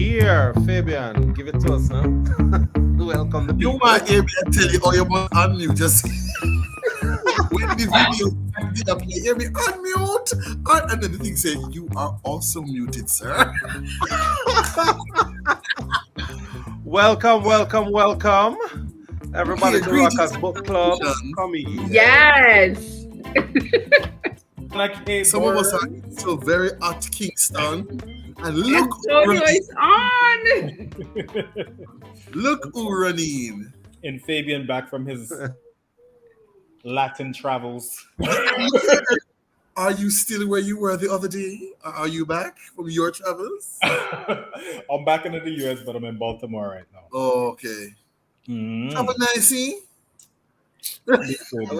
here. Fabian, give it to us now. Welcome the You people. might hear me and tell you, oh, you must unmute. Just when the video did play, hear me unmute. And then the thing say, you are also muted, sir. Welcome. Everybody Here, to greetings Rockaz and Book Club. salutations. Come here. Yes. Some of us are still very hot Kingston. And look who Antonio running. is on. Look who running. And Fabian back from his Latin travels. Are you still where you were the other day? Are you back from your travels? I'm back into the US, but I'm in Baltimore right now. Oh, okay. Have a nice see. We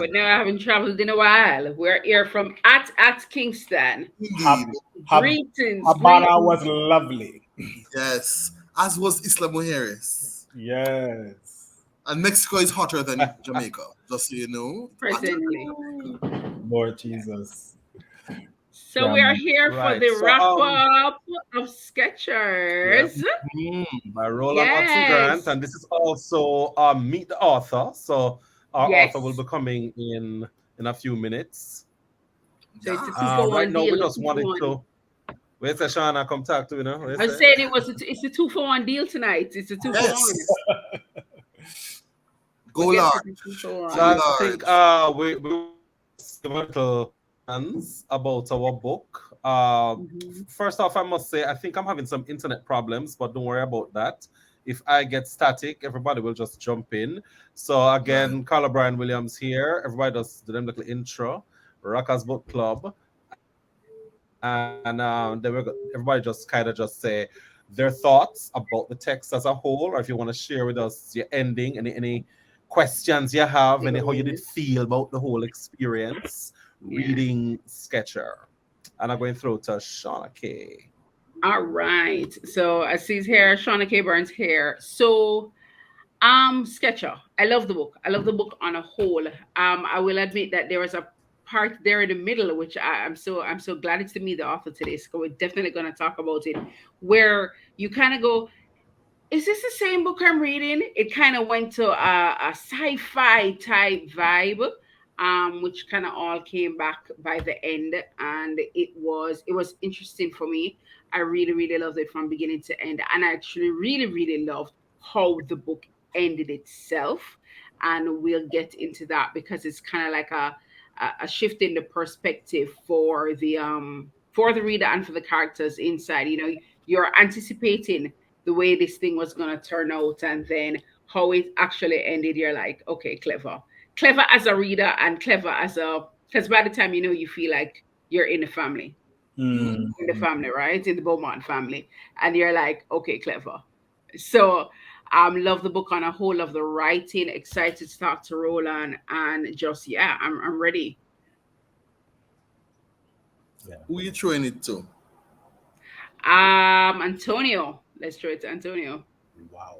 never haven't traveled in a while. We're here from at Kingston. Indeed. Greetings. Habana was lovely. Yes. As was Isla Mujeres. Yes. And Mexico is hotter than Jamaica, just so you know. Presently. Lord Jesus. So we are here for the wrap-up of Sketchers. By Roland Watson-Grant. And this is also Meet the Author. So our author will be coming in a few minutes. So it's a 2-for-1 right now, deal. we just wanted to... Where's the Shawna? Come talk to me now. I said it's a 2-for-1 deal tonight. It's a 2-for-1. Go large. So I think we little about our book. First off, I must say I think I'm having some internet problems, but don't worry about that. If I get static, everybody will just jump in. So again, Karl Brian Williams here. Everybody does do them little intro. Rockaz Book Club. And everybody just kind of just say their thoughts about the text as a whole, or if you want to share with us your ending, any questions you have, and how you did feel about the whole experience reading Sketcher. And I'm going through to Shawna-Kae. All right. So I see his hair, Shawna-Kae Burns' hair. So Sketcher. I love the book. I love the book on a whole. I will admit that there was a part there in the middle, which I'm so glad it's to me, the author today. So we're definitely going to talk about it, where you kind of go, is this the same book I'm reading? It kind of went to a sci-fi type vibe, which kind of all came back by the end, and it was interesting for me. I really loved it from beginning to end, and I actually really loved how the book ended itself, and we'll get into that because it's kind of like a shift in the perspective for the reader and for the characters inside. You know, you're anticipating the way this thing was going to turn out, and then how it actually ended. You're like, okay, clever as a reader, and clever as because by the time you feel like you're in the family, in the family, right, in the Beaumont family, and you're like, okay, clever. So love the book on a whole, love the writing, excited to talk to Roland, and just I'm ready. Who are you throwing it to? Antonio. Let's throw it to Antonio. Wow.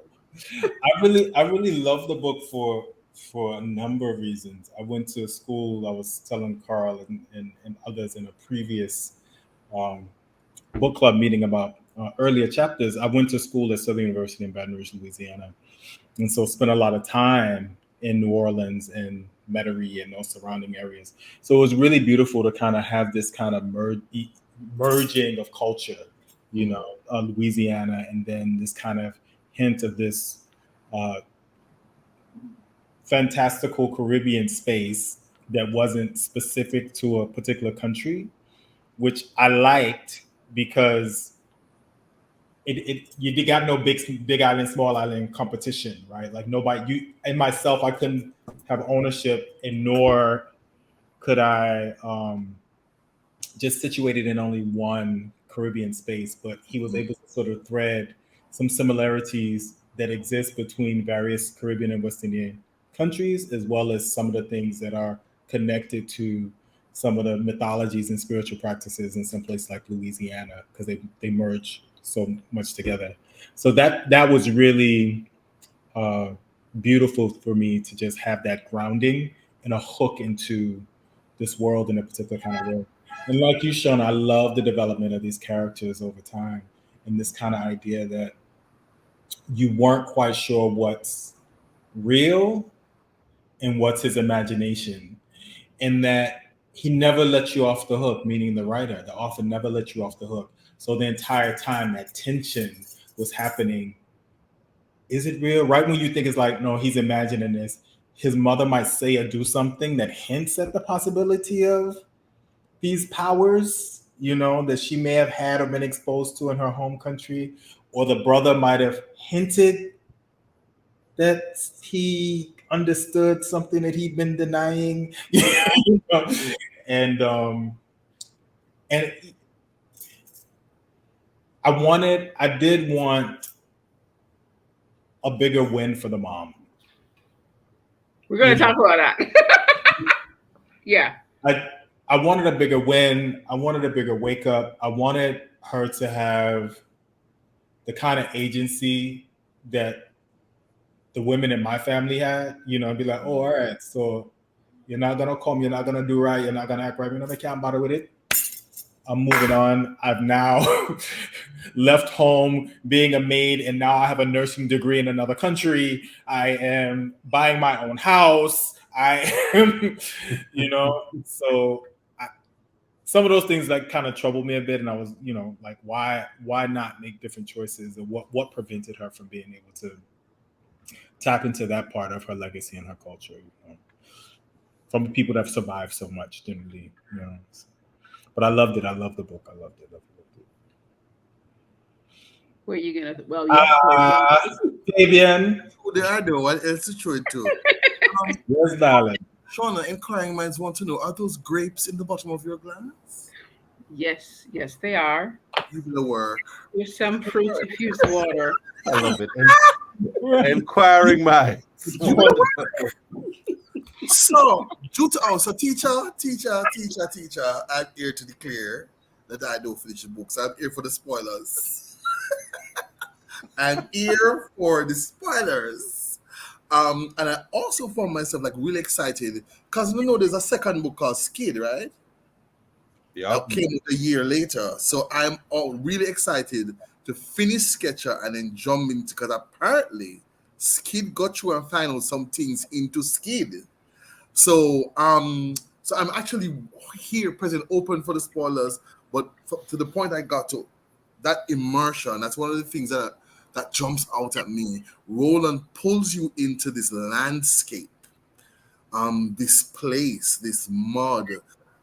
I really love the book for a number of reasons. I went to school, I was telling Karl and others in a previous book club meeting about earlier chapters. I went to school at Southern University in Baton Rouge, Louisiana, and so spent a lot of time in New Orleans and Metairie and those surrounding areas. So it was really beautiful to kind of have this kind of merging of culture, Louisiana, and then this kind of hint of this fantastical Caribbean space that wasn't specific to a particular country, which I liked because you got no big island, small island competition, right? Like nobody, and myself, I couldn't have ownership, and nor could I just situated in only one Caribbean space, but he was able to sort of thread some similarities that exist between various Caribbean and West Indian countries, as well as some of the things that are connected to some of the mythologies and spiritual practices in some place like Louisiana, because they merge so much together. So that was really beautiful for me to just have that grounding and a hook into this world in a particular kind of way. And like you, Sean, I love the development of these characters over time. and this kind of idea that you weren't quite sure what's real and what's his imagination, and that he never let you off the hook, meaning the writer, the author never let you off the hook. So the entire time that tension was happening, is it real? Right when you think it's like, no, he's imagining this, his mother might say or do something that hints at the possibility of these powers, you know, that she may have had or been exposed to in her home country, or the brother might have hinted that he understood something that he'd been denying. You know? And I did want a bigger win for the mom. We're going to talk about that. Yeah. I wanted a bigger win. I wanted a bigger wake up. I wanted her to have the kind of agency that the women in my family had, you know, be like, oh, all right, so you're not going to come, you're not going to do right, you're not going to act right, you know, I can't bother with it. I'm moving on. I've now left home being a maid, and now I have a nursing degree in another country. I am buying my own house. I am, you know, so some of those things like kind of troubled me a bit, and I was, you know, like, why not make different choices, and what prevented her from being able to tap into that part of her legacy and her culture, you know, from people that have survived so much, generally, you know. But I loved it. I loved the book. I loved it. Where are you gonna? Well, yeah. Fabian. Who they are though? What else to show it to? Yes, darling. Shawna, inquiring minds want to know: are those grapes in the bottom of your glass? Yes, they are. Give the work. There's some fruit infused water. I love it. Inquiring minds. So, so teacher, I'm here to declare that I don't finish the books. I'm here for the spoilers. I'm here for the spoilers. And I also found myself like really excited because you know there's a second book called Skid, right? Yeah. That came out a year later. So I'm all really excited to finish Sketcher and then jump into, because apparently Skid got through and found out some things into Skid. So I'm actually here present, open for the spoilers, but to the point I got to, that immersion, that's one of the things that jumps out at me. Roland pulls you into this landscape, this place, this mud,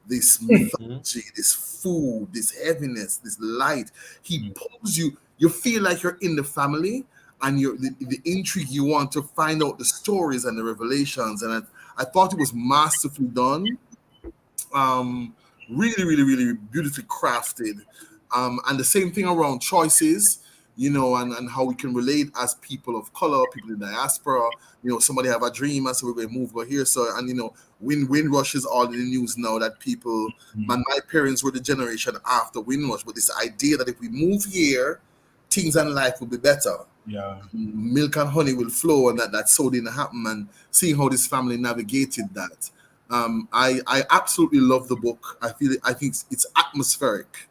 this mythology, this food, this heaviness, this light. He pulls you. You feel like you're in the family, and the intrigue, you want to find out the stories and the revelations. And I thought it was masterfully done. Really, really, really beautifully crafted. And the same thing around choices, you know, and how we can relate as people of color, people in diaspora. You know, somebody have a dream, and so we're going to move over here. So, and you know, Windrush is all in the news now that people, and my parents were the generation after Windrush, but this idea that if we move here, things in life will be better. Yeah, milk and honey will flow, and that so didn't happen. And seeing how this family navigated that, I absolutely love the book. I think it's atmospheric,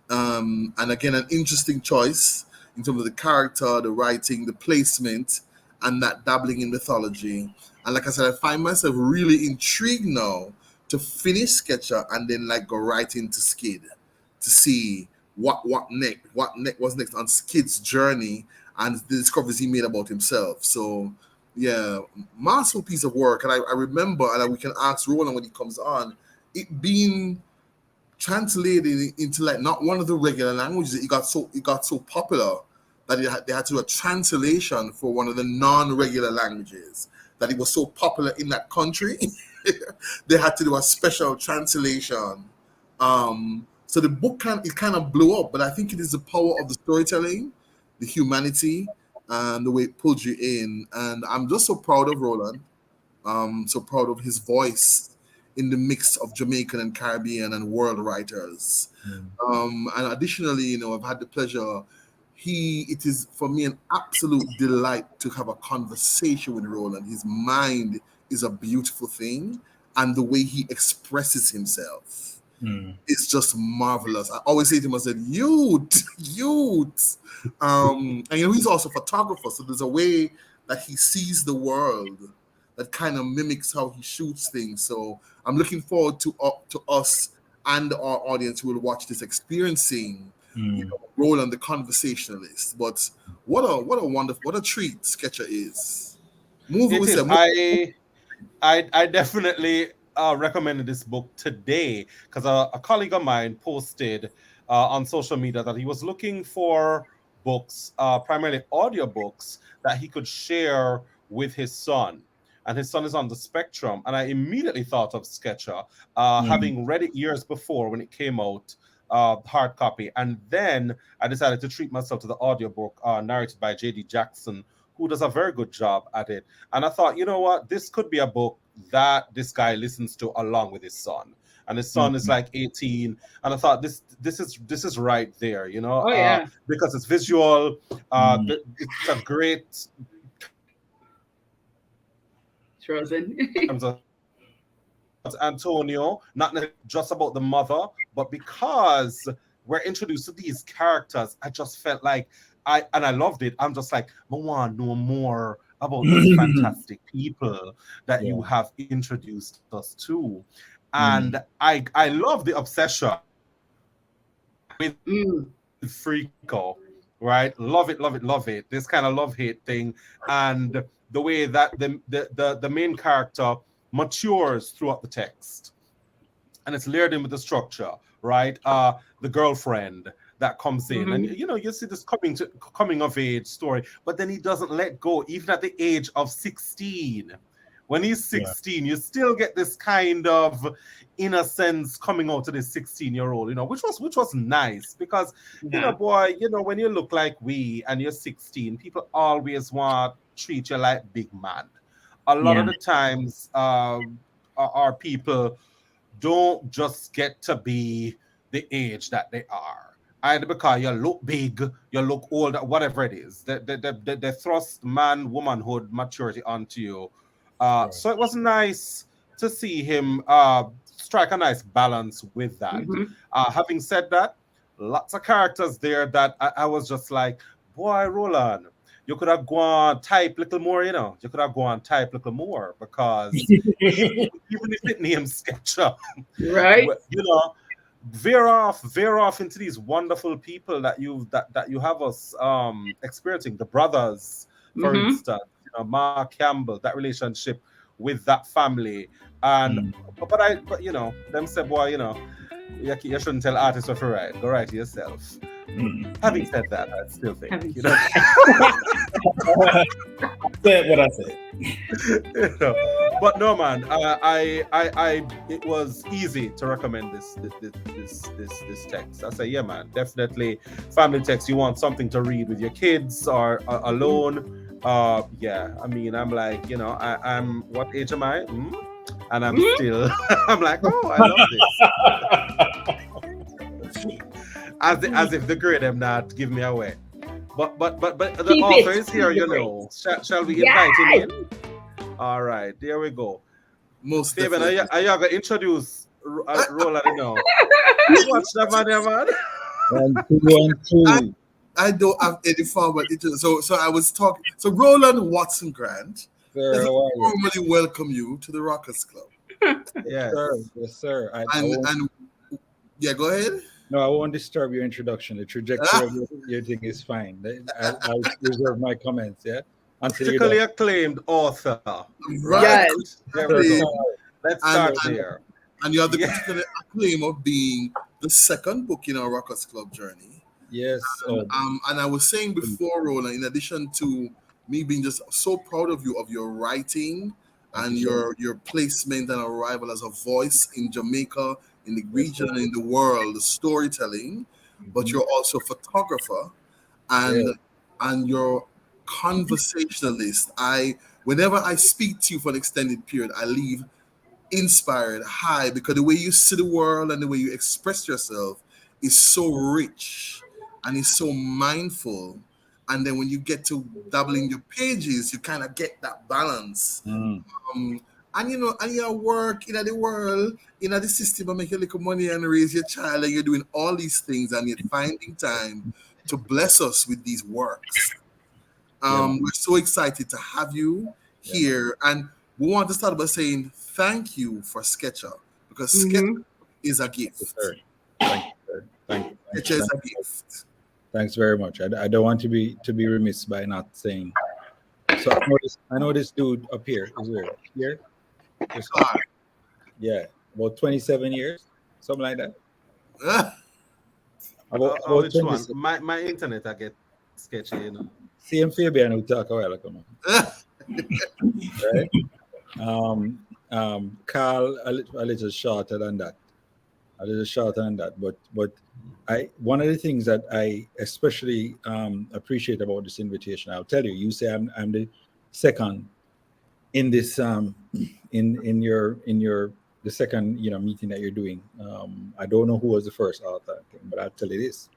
and again an interesting choice in terms of the character, the writing, the placement, and that dabbling in mythology. And like I said, I find myself really intrigued now to finish Sketcher and then like go right into Skid to see what next was next on Skid's journey and the discoveries he made about himself. So yeah, masterful piece of work. And I remember, and we can ask Roland when he comes on, it being translated into like not one of the regular languages. It got so popular that they had to do a translation for one of the non-regular languages, that it was so popular in that country. They had to do a special translation. So the book kind of blew up, but I think it is the power of the storytelling, the humanity, and the way it pulled you in. And I'm just so proud of Roland. So proud of his voice in the mix of Jamaican and Caribbean and world writers. And additionally, you know, I've had the pleasure. It is for me an absolute delight to have a conversation with Roland. His mind is a beautiful thing, and the way he expresses himself. is just marvelous. I always say to him, I said, youth. And he's also a photographer, so there's a way that he sees the world that kind of mimics how he shoots things. So I'm looking forward to us and our audience who will watch this experiencing Roland the conversationalist. But what a treat Sketcher is. I definitely recommended this book today because a colleague of mine posted on social media that he was looking for books, primarily audiobooks, that he could share with his son. And his son is on the spectrum. And I immediately thought of Sketcher, having read it years before when it came out, hard copy. And then I decided to treat myself to the audiobook narrated by J.D. Jackson, who does a very good job at it. And I thought, you know what, this could be a book that this guy listens to along with his son. And his son is like 18. And I thought this is right there, you know, because it's visual. It's a great. Frozen. Antonio, not just about the mother, but because we're introduced to these characters, I just felt like I loved it. I'm just like, I want to know more about these fantastic people that you have introduced us to. And I love the obsession with Freako, right? Love it. This kind of love-hate thing. And the way that the main character matures throughout the text. And it's layered in with the structure, right? The girlfriend that comes in, and you see this coming of age story, but then he doesn't let go, even at the age of 16. When he's 16, you still get this kind of innocence coming out to this 16-year-old, you know, which was nice because you know, boy, you know, when you look like we and you're 16, people always want to treat you like big man. A lot of the times, our people don't just get to be the age that they are. Either because you look big, you look old, whatever it is. They thrust man, womanhood, maturity onto you. So it was nice to see him strike a nice balance with that. Having said that, lots of characters there that I was just like, boy, Roland, you could have gone type little more, you know. You could have gone type little more because even if it names Sketcher, right? You know, veer off into these wonderful people that you have us experiencing. The brothers, for instance, you know, Mark Campbell, that relationship with that family, and but you know, them say, boy, you know, you shouldn't tell artists what to write. Go write it yourself. Having said that, I still think, you know, said what I said. You know, but no, man, it was easy to recommend this text. I say, yeah, man, definitely family text. You want something to read with your kids or alone? Yeah, I mean, I'm like, you know, I'm what age am I? And I'm still, I'm like, oh, I love this. As if the grade am not give me away. But the Keep author it. is here, you know. Shall we invite him in? All right, there we go. Most Fabian, definitely. are you gonna introduce Roland? No. Watch that man. 1, 2, 1, 2. I don't have any formal so I was talking. So Roland Watson-Grant, Sir, let's how are you? formally welcome you to the Rockaz Club. Yes. Yes, sir. And yeah, go ahead. No, I won't disturb your introduction. The trajectory of your thing is fine. I'll reserve my comments, yeah? Until Critically acclaimed author. Right. Yes. There we go. Let's start there. And you have the critical acclaim of being the second book in our Rockaz Club journey. Yes. And I was saying before, Roland, in addition to me being just so proud of you, of your writing and your placement and arrival as a voice in Jamaica, in the region, and in the world, the storytelling, but you're also a photographer and you're conversationalist. Whenever I speak to you for an extended period, I leave inspired, high, because the way you see the world and the way you express yourself is so rich and is so mindful. And then when you get to doubling your pages, you kind of get that balance. and and you work in the world, in the system, and make a little money and raise your child, and you're doing all these things, and you're finding time to bless us with these works. We're so excited to have you here, and we want to start by saying thank you for Sketcher, because Sketcher is a gift. Thank you, sir. Thank you. Sketcher is a gift. Thanks very much. I don't want to be remiss by not saying. So I know this dude up here is here. Karl. Yeah, about 27 years, something like that. About which one? My internet I get sketchy, you know. Same Fabian who talk a while ago. Right? Karl a little shorter than that. But one of the things that I especially appreciate about this invitation, I'll tell you. You say I'm the second in this in your the second meeting that you're doing. I don't know who was the first author thing, but I'll tell you this.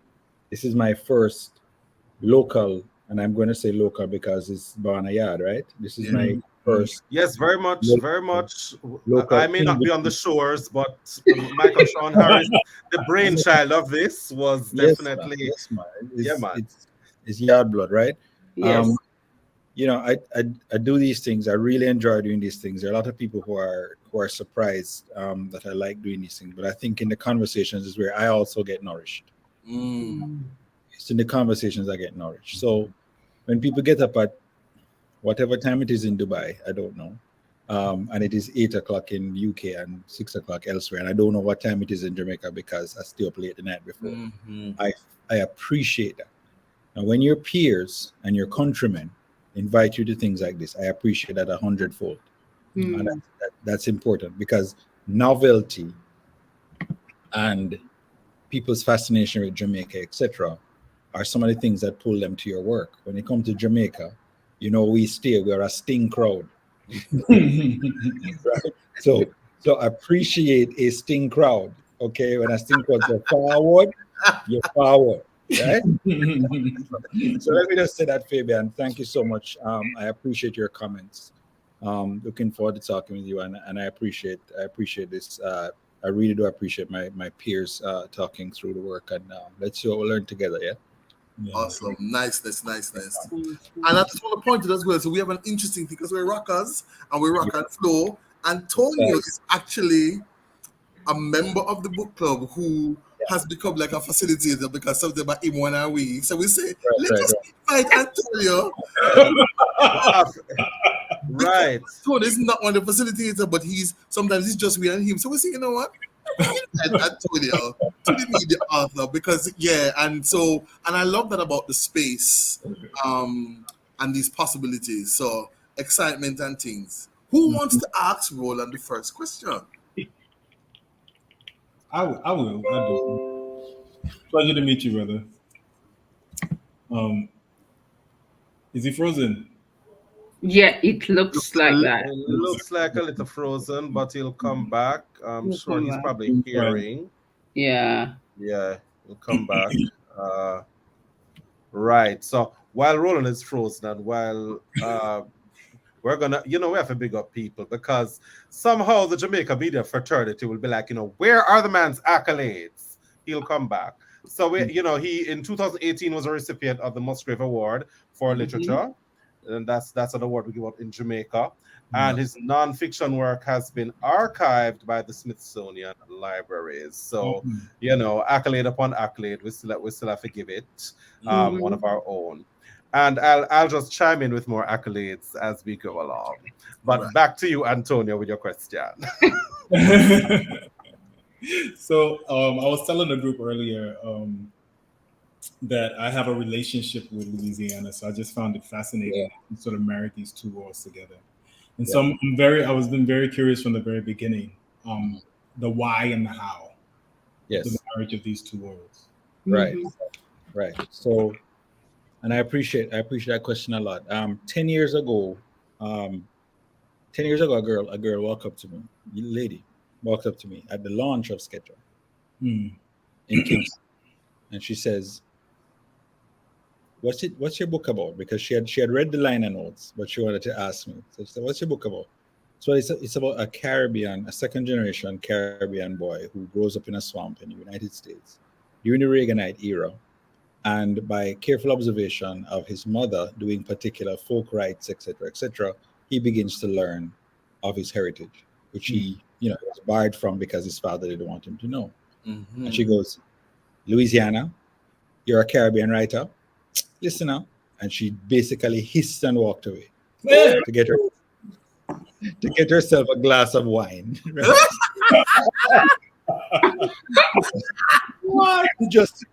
This is my first local, and I'm going to say local because it's Barna Yard, right? This is my first. Yes, very much. Local I may not be on the shores, but Michael Sean Harris, the brainchild of this, was definitely. Yes, man. It's yard blood, right? Yes. I do these things. I really enjoy doing these things. There are a lot of people who are surprised that I like doing these things, but I think in the conversations is where I also get nourished. It's in the conversations I get nourished. So when people get up at whatever time it is in Dubai, I don't know, and it is 8 o'clock in UK and 6 o'clock elsewhere, and I don't know what time it is in Jamaica because I stay up late the night before. I appreciate that. And when your peers and your countrymen invite you to things like this, I appreciate that 100-fold. And that's important because novelty and people's fascination with Jamaica, etc., are some of the things that pull them to your work. When they come to Jamaica, we're a sting crowd. Right? So appreciate a sting crowd. Okay, when a sting crowd goes forward, you're forward. Right? So let me just say that, Fabian. Thank you so much. I appreciate your comments. Looking forward to talking with you, and I appreciate this. I really do appreciate my peers talking through the work, and let's all learn together. Yeah. Awesome, niceness. And I just want to point it as well. So we have an interesting thing because we're rockers and we rock and flow. Antonio is actually a member of the book club who has become like a facilitator because something about him 1 hour a week. So we say, let's invite Antonio. Right. Antonio is not one of the facilitators, but sometimes it's just we and him. So we say, you know what? Antonio to be the author because and I love that about the space and these possibilities. So excitement and things. Who wants to ask Roland the first question? I will. Pleasure to meet you, brother. Is he frozen? Yeah, it looks like that. It looks like a little frozen, but he'll come back. I'm sure he's probably hearing. Yeah. Yeah, he'll come back. Right. So while Roland is frozen and while we're gonna, we have to big up people because somehow the Jamaica media fraternity will be like, where are the man's accolades? He'll come back. So he in 2018 was a recipient of the Musgrave Award for literature. And that's an award we give out in Jamaica. And his nonfiction work has been archived by the Smithsonian Libraries. So, accolade upon accolade, we still have to give it one of our own. And I'll just chime in with more accolades as we go along. But back to you, Antonio, with your question. So I was telling the group earlier that I have a relationship with Louisiana, so I just found it fascinating to sort of marry these two worlds together. And so I was been very curious from the very beginning, the why and the how, the marriage of these two worlds. Right. So, and I appreciate that question a lot. 10 years ago, a girl walked up to me, a lady walked up to me at the launch of Sketcher in Kingston, and she says, What's your book about? Because she had read the liner notes, but she wanted to ask me. So she said, what's your book about? So it's about a second generation Caribbean boy who grows up in a swamp in the United States during the Reaganite era. And by careful observation of his mother doing particular folk rites, etc., he begins to learn of his heritage, which he, was barred from because his father didn't want him to know. And she goes, Louisiana, you're a Caribbean writer. Listen up. And she basically hissed and walked away to get herself a glass of wine. Right? Just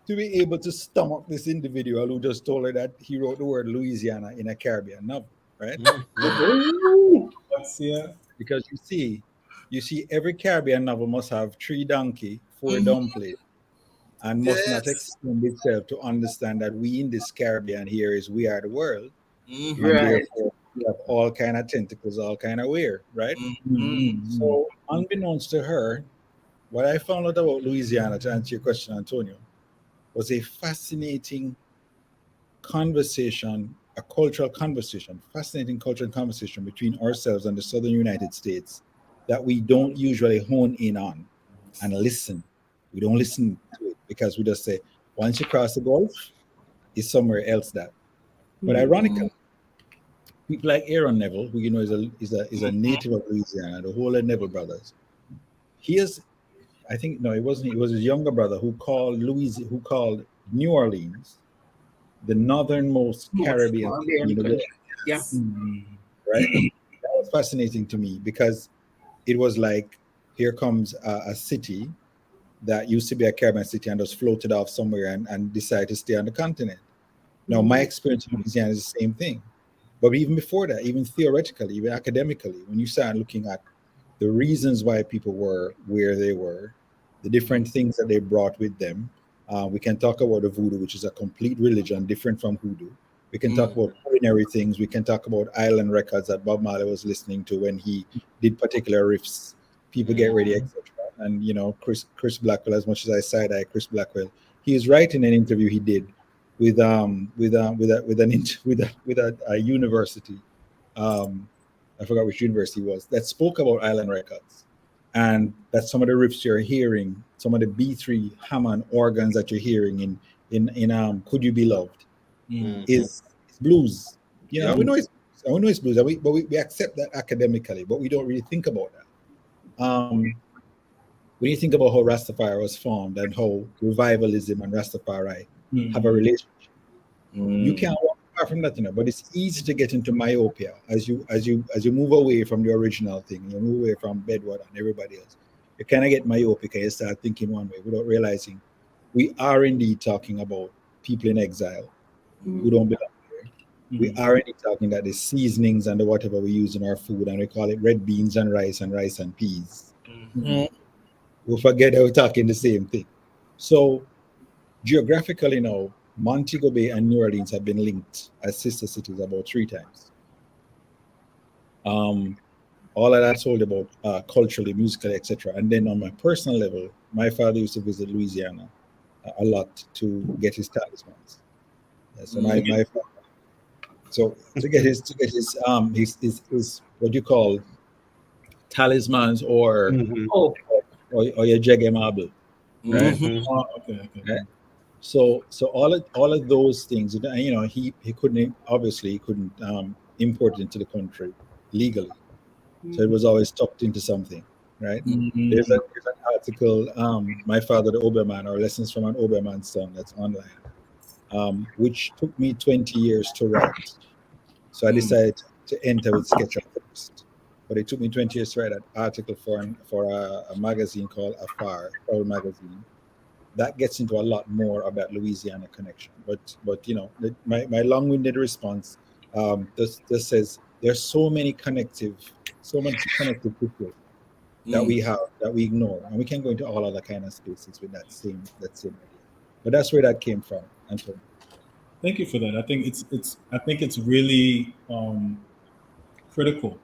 to be able to stomach this individual who just told her that he wrote the word Louisiana in a Caribbean novel, right? Because you see every Caribbean novel must have 3 donkey, 4 dumpling, and must not extend itself to understand that we in this Caribbean here we are the world, and therefore we have all kind of tentacles, all kind of weird, right? So unbeknownst to her, what I found out about Louisiana, to answer your question, Antonio, was a fascinating conversation, fascinating cultural conversation between ourselves and the southern United States that we don't usually hone in on and listen. We don't listen to it because we just say, once you cross the Gulf, it's somewhere else that. But ironically, people like Aaron Neville, who is a native of Louisiana, the whole Neville brothers, it wasn't. It was his younger brother who called New Orleans the northernmost Caribbean in the world. Yeah. Right. That was fascinating to me because it was like, here comes a city that used to be a Caribbean city and just floated off somewhere and decided to stay on the continent. Now, my experience in Louisiana is the same thing. But even before that, even theoretically, even academically, when you start looking at the reasons why people were where they were, the different things that they brought with them. We can talk about the voodoo, which is a complete religion different from hoodoo. We can talk about culinary things. We can talk about island records that Bob Marley was listening to when he did particular riffs. People get ready, etc. And Chris Blackwell, as much as I side-eye Chris Blackwell, he was writing an interview he did with a university. I forgot which university it was, that spoke about island records, and that some of the riffs you're hearing, some of the B3 Hammond organs that you're hearing in Could You Be Loved is blues. We know it's blues, but we accept that academically, but we don't really think about that. When you think about how Rastafari was formed and how revivalism and Rastafari have a relationship, you can't walk far from that, but it's easy to get into myopia as you move away from the original thing. You move away from Bedward and everybody else. You kind of get myopic and you start thinking one way without realizing we are indeed talking about people in exile who don't belong here. We are indeed talking that the seasonings and the whatever we use in our food, and we call it red beans and rice and peas. We'll forget that we're talking the same thing. So geographically now, Montego Bay and New Orleans have been linked as sister cities about 3 times. All of that's told about culturally, musically, etc. And then on my personal level, my father used to visit Louisiana a lot to get his talismans. So my father, so to get his what you call talismans or your jagger marble, right? Okay. Right? So all of those things, he couldn't import it into the country legally, so it was always tucked into something, right? There's an article, My Father the Oberman, or Lessons from an Oberman's Son, that's online, which took me 20 years to write. So I decided to enter with SketchUp first, but it took me 20 years to write that article for a magazine called Afar, Karl magazine. That gets into a lot more about Louisiana connection. But my long-winded response just says there's so much connective people that we have that we ignore, and we can go into all other kind of spaces with that same idea. But that's where that came from, Antonio. Thank you for that. I think it's really critical.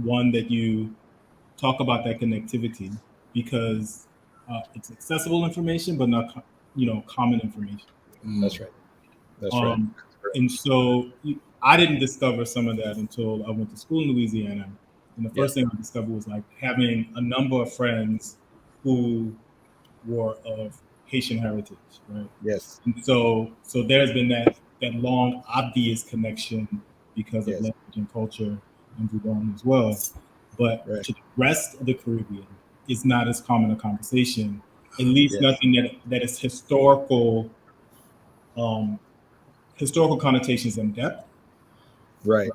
One, that you talk about that connectivity, because it's accessible information, but not common information. That's right. And so I didn't discover some of that until I went to school in Louisiana. And the first thing I discovered was like having a number of friends who were of Haitian heritage, right? Yes. And so there's been that long obvious connection because of language and culture and Voodoo as well. But to the rest of the Caribbean, it's not as common a conversation. At least nothing that is historical connotations and depth. Right.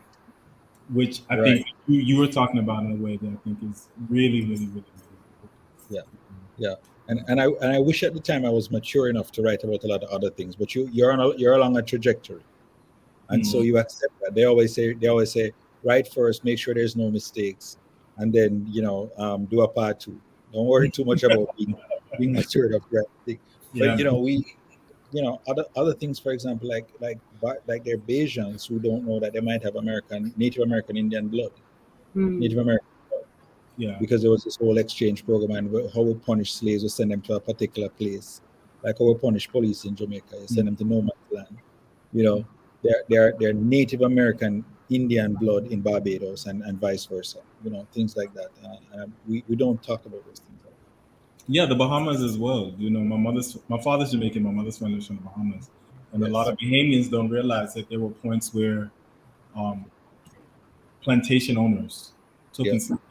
Which I think you were talking about in a way that I think is really, really, really, really. Yeah. And I wish at the time I was mature enough to write about a lot of other things, but you're along a trajectory. And so you accept that. They always say, write first, make sure there's no mistakes, and then do a part 2. Don't worry too much about being mature enough to write things. But other things, for example, like they're Bajans who don't know that they might have Native American Indian blood. Native American blood. Yeah. Because there was this whole exchange program and how we punish slaves, we send them to a particular place. Like how we punish police in Jamaica, you send them to no man's land. They're Native American Indian blood in Barbados and vice versa. Things like that. We don't talk about those things. Yeah, the Bahamas as well. My father's Jamaican, my mother's from the Bahamas, and a lot of Bahamians don't realize that there were points where plantation owners took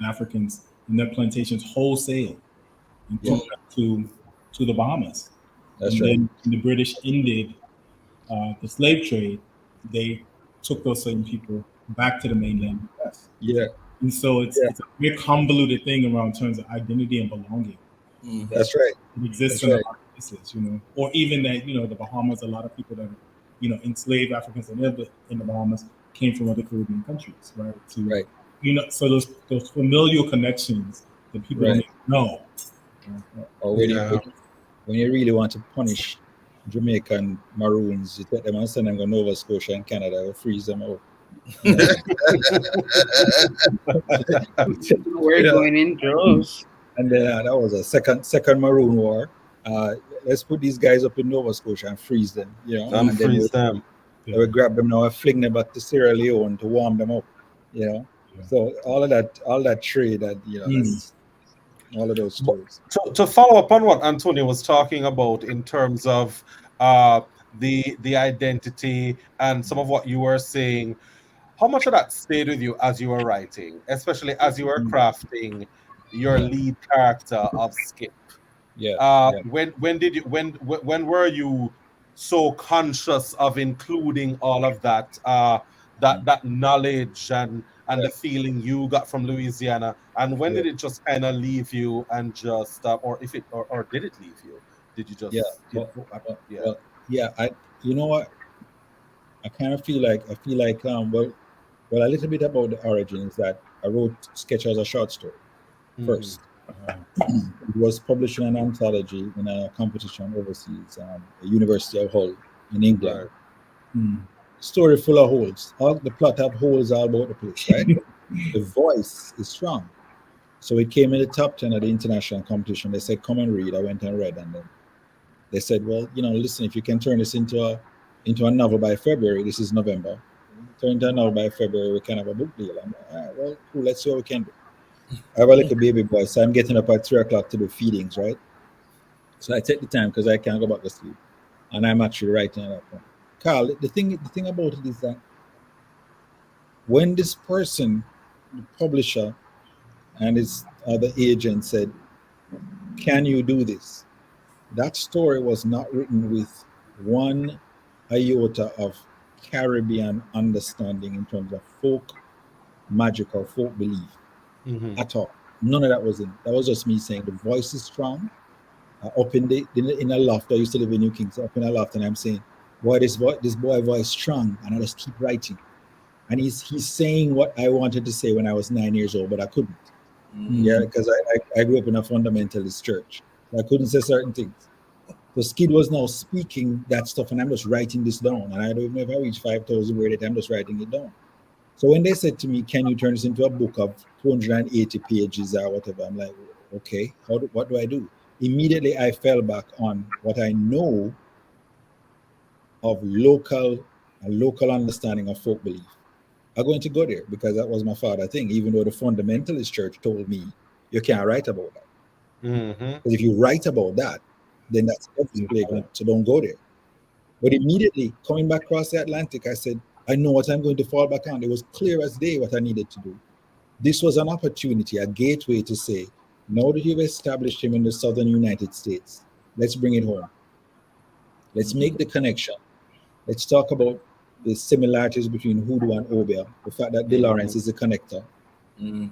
Africans and their plantations wholesale and took them to the Bahamas. Then when the British ended the slave trade, they took those same people back to the mainland US. Yeah. And so it's a very convoluted thing around terms of identity and belonging. That's right. It exists in a lot of places, or even that, the Bahamas, a lot of people that, enslaved Africans that lived in the Bahamas came from other Caribbean countries, right? So those familial connections that people don't even know. Or when you really want to punish Jamaican Maroons, you take them and send them to Nova Scotia and Canada or freeze them out. We're going in droves. And then that was a second Maroon War. Let's put these guys up in Nova Scotia and freeze them, and freeze them. We grab them now and fling them back to Sierra Leone to warm them up, So all that trade that that's all of those stories. To follow up on what Antonio was talking about in terms of the identity and some of what you were saying, how much of that stayed with you as you were writing, especially as you were crafting your lead character of Skip? When were you so conscious of including all of that that knowledge and the feeling you got from Louisiana, and when did it just kind of leave you and just or did it leave you? Did you just I you know what, I kind of feel like well, a little bit about the origin is that I wrote Sketch as a short story first. It was published in an anthology in a competition overseas, the University of Hull in England. Story full of holes. All the plot have holes all about the place, right? The voice is strong. So it came in the top 10 of the international competition. They said, come and read. I went and read, and then they said, well, listen, if you can turn this into a novel by February, this is November, turn it into a novel by February, we can have a book deal. I'm like, all right, well, cool, let's see what we can do. I have a little baby boy, so I'm getting up at 3 o'clock to do feedings, right? So I take the time because I can't go back to sleep, and I'm actually writing at that point. Karl, the thing about it is that when this person, the publisher, and his other agent said, can you do this? That story was not written with one iota of Caribbean understanding in terms of folk magic or folk belief at all. None of that was in. That was just me saying the voice is strong. Up in a loft, I used to live in New Kings, up in a loft, and I'm saying, boy, this boy voice strong, and I just keep writing. And he's saying what I wanted to say when I was 9 years old, but I couldn't. Yeah, because I grew up in a fundamentalist church. I couldn't say certain things. So Skid was now speaking that stuff, and I'm just writing this down. And I don't know if I reach 5,000 words, I'm just writing it down. So when they said to me, can you turn this into a book of 280 pages or whatever, I'm like, okay, what do I do? Immediately I fell back on what I know of local a local understanding of folk belief, I'm going to go there because that was my father thing. Even though the fundamentalist church told me you can't write about that. Because if you write about that, then that's devil's playground. So don't go there. But immediately coming back across the Atlantic, I said, I know what I'm going to fall back on. It was clear as day what I needed to do. This was an opportunity, a gateway to say, now that you've established him in the southern United States, let's bring it home. Let's make the connection. Let's talk about the similarities between Hoodoo and Obia, the fact that DeLawrence is a connector, the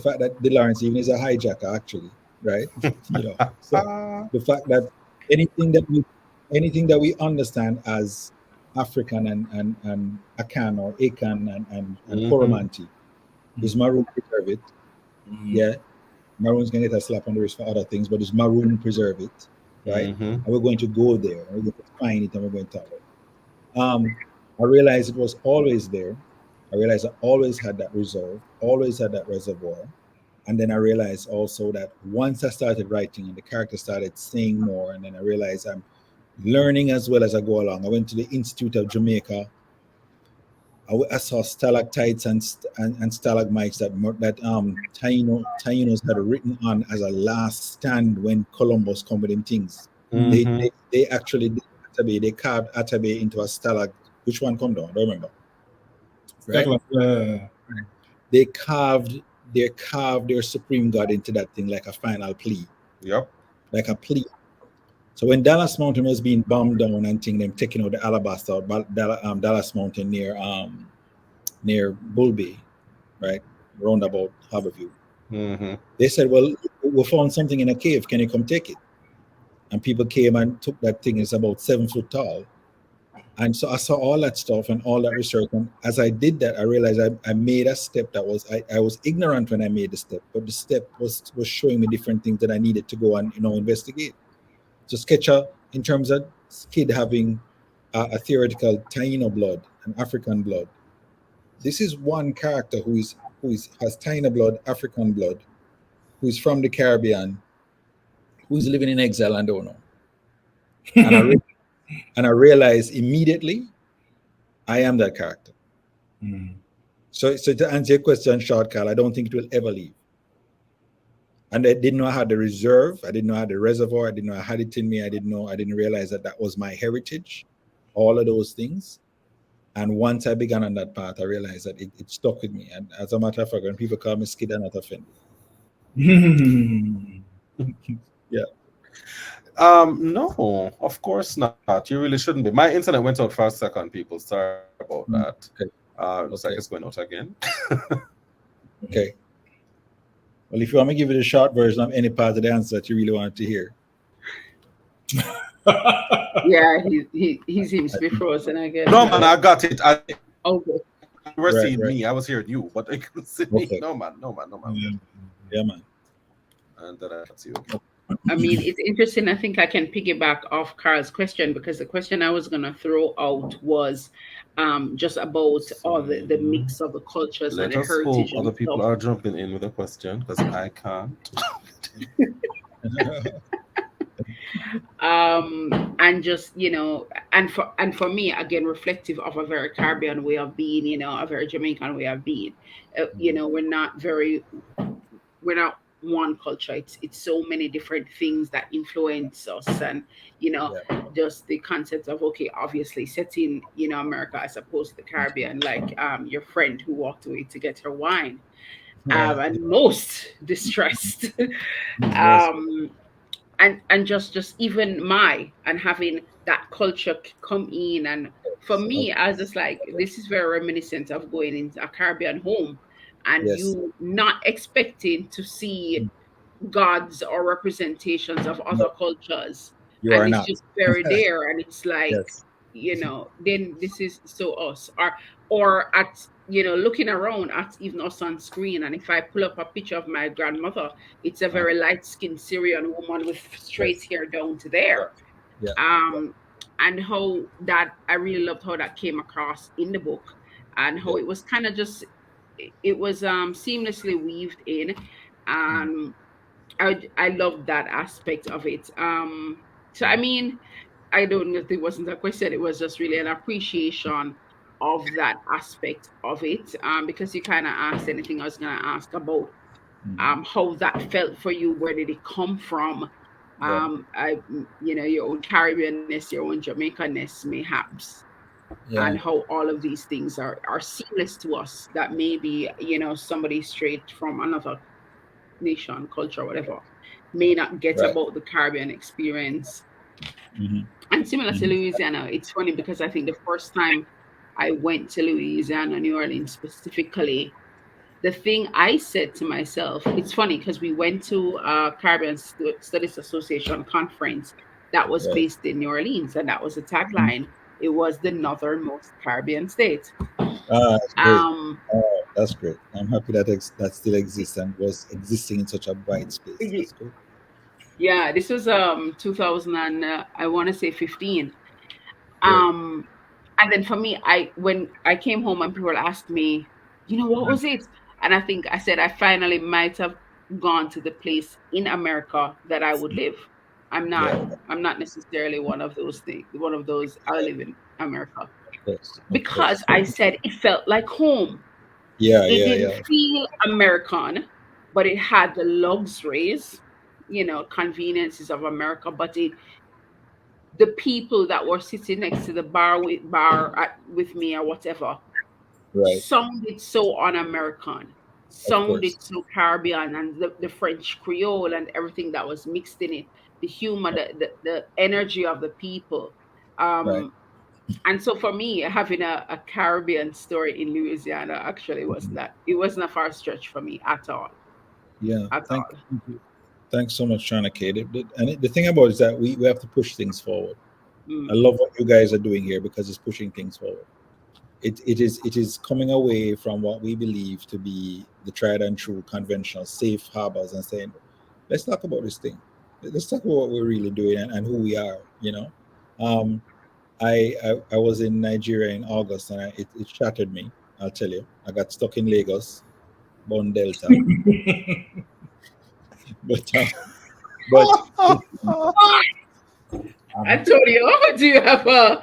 fact that DeLawrence even is a hijacker, actually, right? So the fact that anything that we understand as African and Akan or Akan and Coromantee is Maroon preserve it. Yeah, Maroon's gonna get a slap on the wrist for other things, but it's Maroon preserve it, right? And we're going to go there, and we're going to find it, and we're going to talk about it. I realized it was always there. I realized I always had that reserve, always had that reservoir. And then I realized also that once I started writing and the character started saying more, and then I realized I'm learning as well as I go along. I went to the Institute of Jamaica. I saw stalactites and stalagmites that Tainos had written on as a last stand when Columbus come with them things. They actually did Atabe. They carved Atabe into a stalag. Which one come down? I don't remember. Right? They carved their supreme god into that thing like a final plea. Yep. Like a plea. So when Dallas Mountain was being bombed down and them taking out the alabaster, Dallas Mountain near Bull Bay, right, roundabout Harborview, they said, "Well, we found something in a cave. Can you come take it?" And people came and took that thing. It's about 7 foot tall. And so I saw all that stuff and all that research. And as I did that, I realized I made a step that was I was ignorant when I made the step, but the step was showing me different things that I needed to go and investigate. So Sketcher, in terms of kid having a theoretical Taino blood, an African blood, this is one character who has Taino blood, African blood, who is from the Caribbean, who is living in exile and don't know. And I realized immediately, I am that character. So to answer your question, short, Karl, I don't think it will ever leave. And I didn't know I had the reserve. I didn't know I had the reservoir. I didn't know I had it in me. I didn't realize that was my heritage, all of those things. And once I began on that path, I realized that it stuck with me. And as a matter of fact, when people call me Skid, I'm not offended. Yeah. No, of course not. You really shouldn't be. My internet went out for a second, people. Sorry about that. Okay. Looks like it's going out again. Okay. Well, if you want me to give you the short version of any part of the answer that you really wanted to hear. Yeah, he seems to be frozen again. No, man, I got it. Okay. You were seeing me. I was hearing you, but I couldn't see me. No, man. Yeah, man. And then I can see you again. I mean, it's interesting. I think I can piggyback off Karl's question, because the question I was going to throw out was just about all the mix of the cultures and the heritage. Hope other people are jumping in with a question, because I can't. And just, and for me, again, reflective of a very Caribbean way of being, a very Jamaican way of being. We're not one culture. It's so many different things that influence us, and just the concept of, okay, obviously setting America as opposed to the Caribbean, like your friend who walked away to get her wine, and most distressed. And just even and having that culture come in, and for me, I was just like, this is very reminiscent of going into a Caribbean home, and you not expecting to see gods or representations of other cultures, and it's just very there, and it's like, then this is so us, or at looking around at even us on screen, and if I pull up a picture of my grandmother, it's a very light-skinned Syrian woman with straight hair down to there. And how that, I really loved how that came across in the book, and how it was kind of just, it was seamlessly weaved in. I loved that aspect of it. So I mean, I don't know if it wasn't a question. It was just really an appreciation of that aspect of it. Because you kind of asked anything I was going to ask about how that felt for you. Where did it come from? Yeah. Your own Caribbeanness, your own Jamaicanness, mayhaps, Yeah. and how all of these things are seamless to us. That maybe somebody straight from another nation, culture, whatever, may not get Right. about the Caribbean experience. Mm-hmm. And similar to Mm-hmm. Louisiana, it's funny because I think the first time I went to Louisiana, New Orleans specifically, the thing I said to myself, it's funny because we went to a Caribbean Studies Association conference that was Right. based in New Orleans, and that was the tagline. It was the northernmost Caribbean state. That's great. Um, That's great. I'm happy that that still exists and was existing in such a bright space. That's good. yeah, this was 2000 and I want to say 15. Great. Um, and then for me, when I came home and people asked me, what was it? And I think I said I finally might have gone to the place in America that I would live. I'm not. Yeah. I'm not necessarily one of those things. One of those I live in America Of course. Of because course. I said it felt like home. Yeah. It Yeah. didn't Yeah. feel American, but it had the luxuries, conveniences of America. But the people that were sitting next to the with me or whatever Right. sounded so un-American, Of course. sounded so Caribbean, and the French Creole and everything that was mixed in it, the humor, the energy of the people. Right. Um, and so for me, having a Caribbean story in Louisiana actually it wasn't a far stretch for me at all. Yeah. At Thank all. you. Thanks so much, Shawna-Kae. And the thing about it is that we have to push things forward. I Mm, love what you guys are doing here because it's pushing things forward. It is coming away from what we believe to be the tried and true conventional safe harbors and saying, let's talk about this thing. Let's talk about what we're really doing and who we are. Um, I was in Nigeria in August and it shattered me. I'll tell you. I got stuck in Lagos, Bon Delta, but but Antonio, do you have a?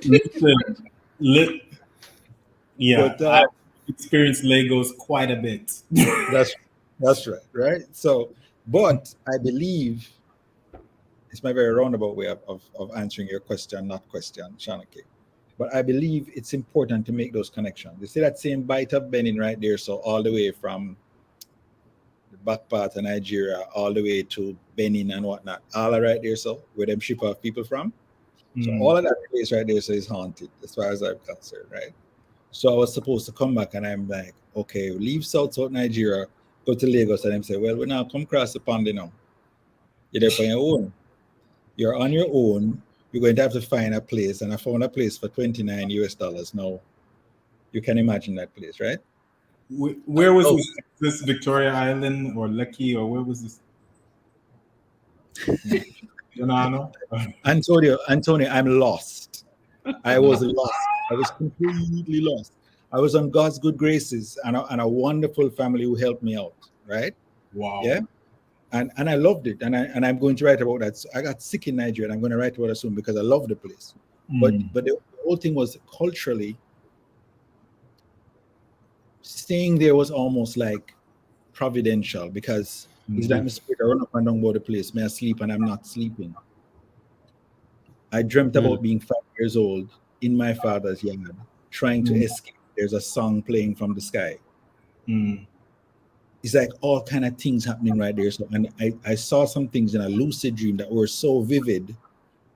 Listen, li- yeah, but I've experienced Legos quite a bit. that's that's right, right? So, but I believe it's my very roundabout way of answering your question, not question, Shawna-Kae. But I believe it's important to make those connections. You see that same bite of Benin right there, so all the way from the back part of Nigeria, all the way to Benin and whatnot, all are right there, so where them ship off people from. So all of that place right there so is haunted, as far as I'm concerned, right? So I was supposed to come back, and I'm like, okay, leave South Nigeria, go to Lagos, and I'm say, well, we now come across the pond now. You're there for your own. You're on your own. You're going to have to find a place, and I found a place for $29 US. Now, you can imagine that place, right? Where was Oh, this? This Victoria Island or Lucky or where was this? Donano? Antonio, I'm lost. I was lost. I was completely lost. I was on God's good graces and a wonderful family who helped me out, right? Wow. Yeah. And I loved it. And I'm going to write about that. So I got sick in Nigeria, and I'm going to write about it soon because I love the place. But the whole thing was culturally, staying there was almost like providential because it's like my spirit. I run up and down about the place. May I sleep and I'm not sleeping. I dreamt about being 5 years old in my father's yard, trying to escape. There's a song playing from the sky. It's like all kind of things happening right there. So, and I saw some things in a lucid dream that were so vivid.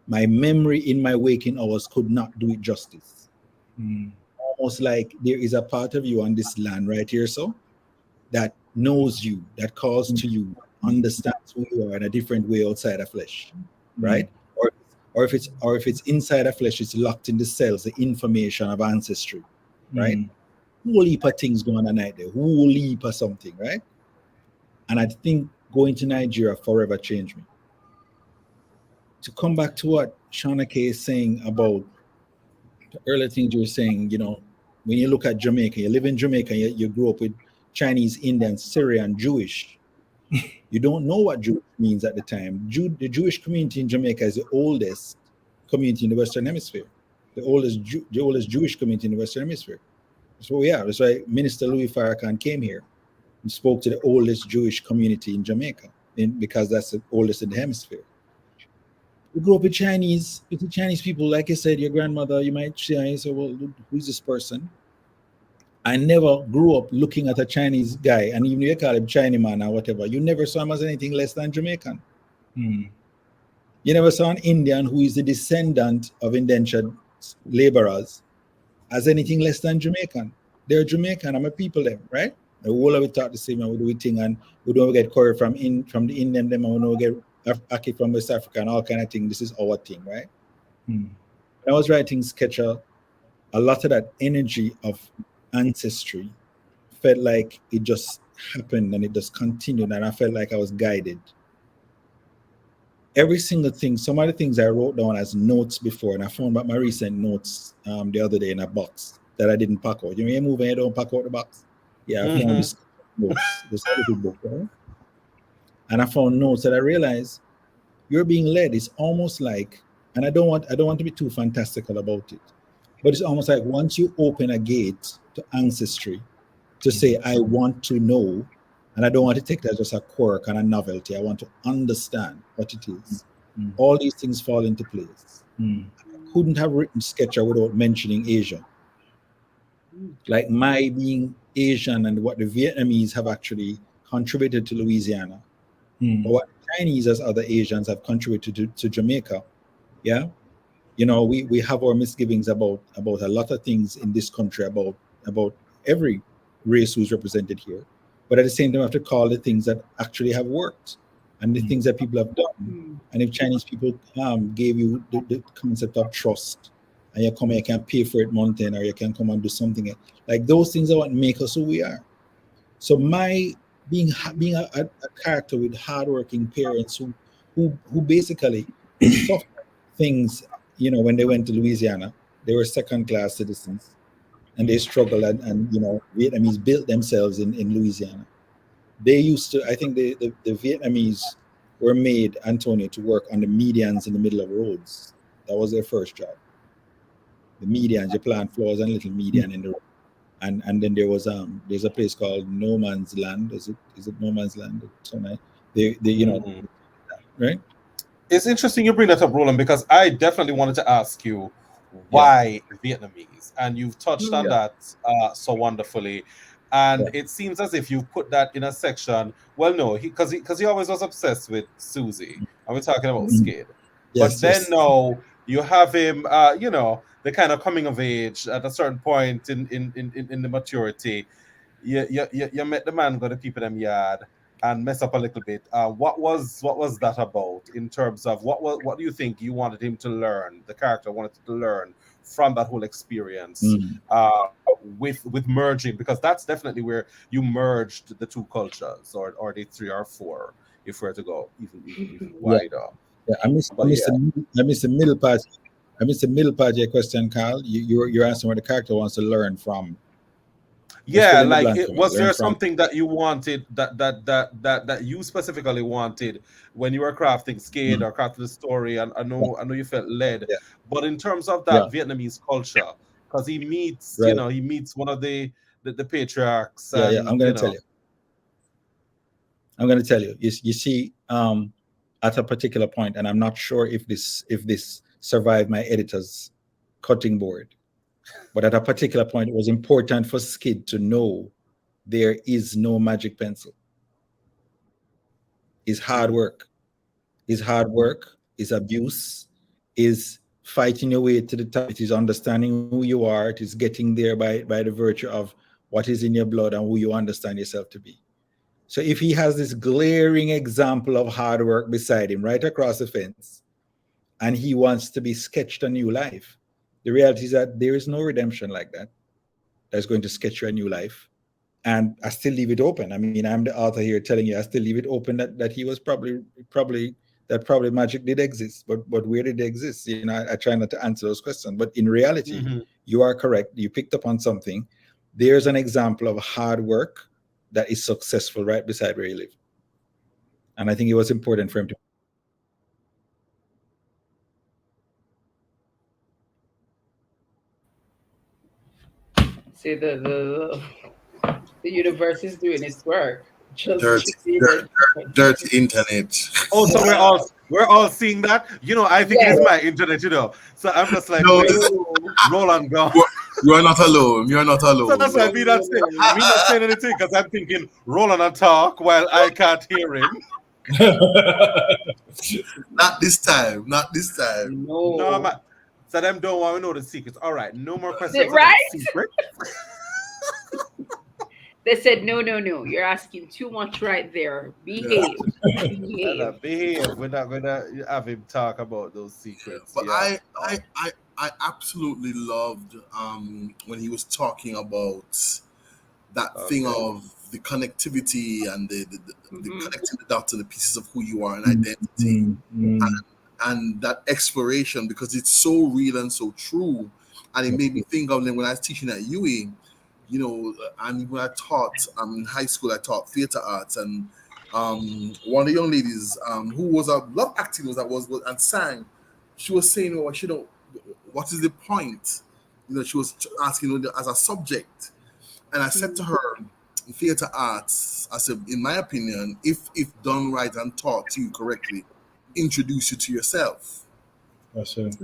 My memory in my waking hours could not do it justice. Almost like there is a part of you on this land right here, so that knows you, that calls to you, understands who you are in a different way outside of flesh, right? Or if it's inside of flesh, it's locked in the cells, the information of ancestry, right? Whole heap of things going on right there, whole heap of something, right? And I think going to Nigeria forever changed me. To come back to what Shawna-Kae is saying about the earlier things you were saying, when you look at Jamaica, you live in Jamaica, you grew up with Chinese, Indian, Syrian, Jewish. You don't know what Jewish means at the time. The Jewish community in Jamaica is the oldest community in the Western Hemisphere, the oldest Jewish community in the Western Hemisphere. That's what we are. That's why Minister Louis Farrakhan came here and spoke to the oldest Jewish community in Jamaica, because that's the oldest in the hemisphere. We grew up with the Chinese people. Like I said, your grandmother, you might say, well, who's this person? I never grew up looking at a Chinese guy, and even if you call him Chinaman or whatever, you never saw him as anything less than Jamaican. You never saw an Indian who is the descendant of indentured laborers as anything less than Jamaican. They're Jamaican. I'm a people them, right? The whole of it talk the same, and we do we thing, and we don't get curry from the Indian them, and we don't get Aki from West Africa and all kind of thing. This is our thing, right? When I was writing Sketcher, a lot of that energy of ancestry felt like it just happened and it just continued, and I felt like I was guided. Every single thing, some of the things I wrote down as notes before, and I found out my recent notes the other day in a box that I didn't pack out. You know, you move and you don't pack out the box. Yeah, I found this notes, this little book, right? And I found notes that I realized you're being led. It's almost like, and I don't want to be too fantastical about it, but it's almost like once you open a gate to ancestry, to say, I want to know, and I don't want to take that as just a quirk and a novelty. I want to understand what it is. All these things fall into place. I couldn't have written Sketcher without mentioning Asia. Like my being Asian and what the Vietnamese have actually contributed to Louisiana, or what the Chinese as other Asians have contributed to Jamaica. Yeah. You know, we have our misgivings about a lot of things in this country, about every race who's represented here. But at the same time, we have to call the things that actually have worked and the things that people have done. And if Chinese people gave you the concept of trust, and you come and you can pay for it mountain, or you can come and do something, like those things are what make us who we are. So my being a character with hardworking parents who basically suffered things, you know, when they went to Louisiana, they were second-class citizens, and they struggled, and you know, Vietnamese built themselves in Louisiana. They used to, I think the Vietnamese were made, Antonio, to work on the medians in the middle of roads. That was their first job. The medians, you plant flowers and little median in the road. And then there's a place called No Man's Land. Is it No Man's Land? So nice. They you know, right? It's interesting you bring that up, Roland, because I definitely wanted to ask you why Vietnamese, and you've touched on that so wonderfully. And it seems as if you put that in a section. Well, no, because he always was obsessed with Susie, and we're talking about Skid. But then now you have him, you know, the kind of coming of age at a certain point in the maturity. You met the man go to people them yard and mess up a little bit. What was that about in terms of what do you think you wanted him to learn? The character wanted to learn from that whole experience with merging, because that's definitely where you merged the two cultures, or the three or four, if we're to go even wider. Yeah, I missed the middle part. I missed the middle part of your question, Karl. You're asking what the character wants to learn from. Yeah, like was there something that you wanted that you specifically wanted when you were crafting Skid or crafting the story? And I know you felt led, but in terms of that Vietnamese culture, because he meets he meets one of the patriarchs. And, I'm going to tell you. I'm going to tell you. You see, at a particular point, and I'm not sure if this survived my editor's cutting board, but at a particular point, it was important for Skid to know there is no magic pencil. It's hard work. It's hard work. It's abuse. Is fighting your way to the top. It is understanding who you are. It is getting there by the virtue of what is in your blood and who you understand yourself to be. So if he has this glaring example of hard work beside him right across the fence, and he wants to be sketched a new life, the reality is that there is no redemption like that that's going to sketch you a new life. And I still leave it open. I mean, I'm the author here telling you I still leave it open that he was probably magic did exist, but where did it exist? You know, I try not to answer those questions. But in reality, you are correct. You picked up on something. There's an example of hard work that is successful right beside where you live. And I think it was important for him to. See, the universe is doing its work. Dirty, dirty internet. Oh, so we're all seeing that. I think it Yes. is my internet. So I'm just like, No, wait, Roland gone. You are not alone. You are not So alone. that's why me not saying anything, because I'm thinking Roland will talk while I can't hear him. Not this time. Not this time. No, man. So them don't want to know the secrets. All right, no more questions Right? about secrets. They said, no. You're asking too much right there. Behave. Behave. We're not gonna have him talk about those secrets. But yeah. I absolutely loved when he was talking about that thing of the connectivity and the connecting the dots to the pieces of who you are and identity and that exploration, because it's so real and so true. And it made me think of them when I was teaching at UE, and when I taught in high school, I taught theater arts, and one of the young ladies who was love acting and sang, she was saying, what is the point? She was asking as a subject. And I said to her, in theater arts, I said, in my opinion, if done right and taught to you correctly, introduce you to yourself. That's it.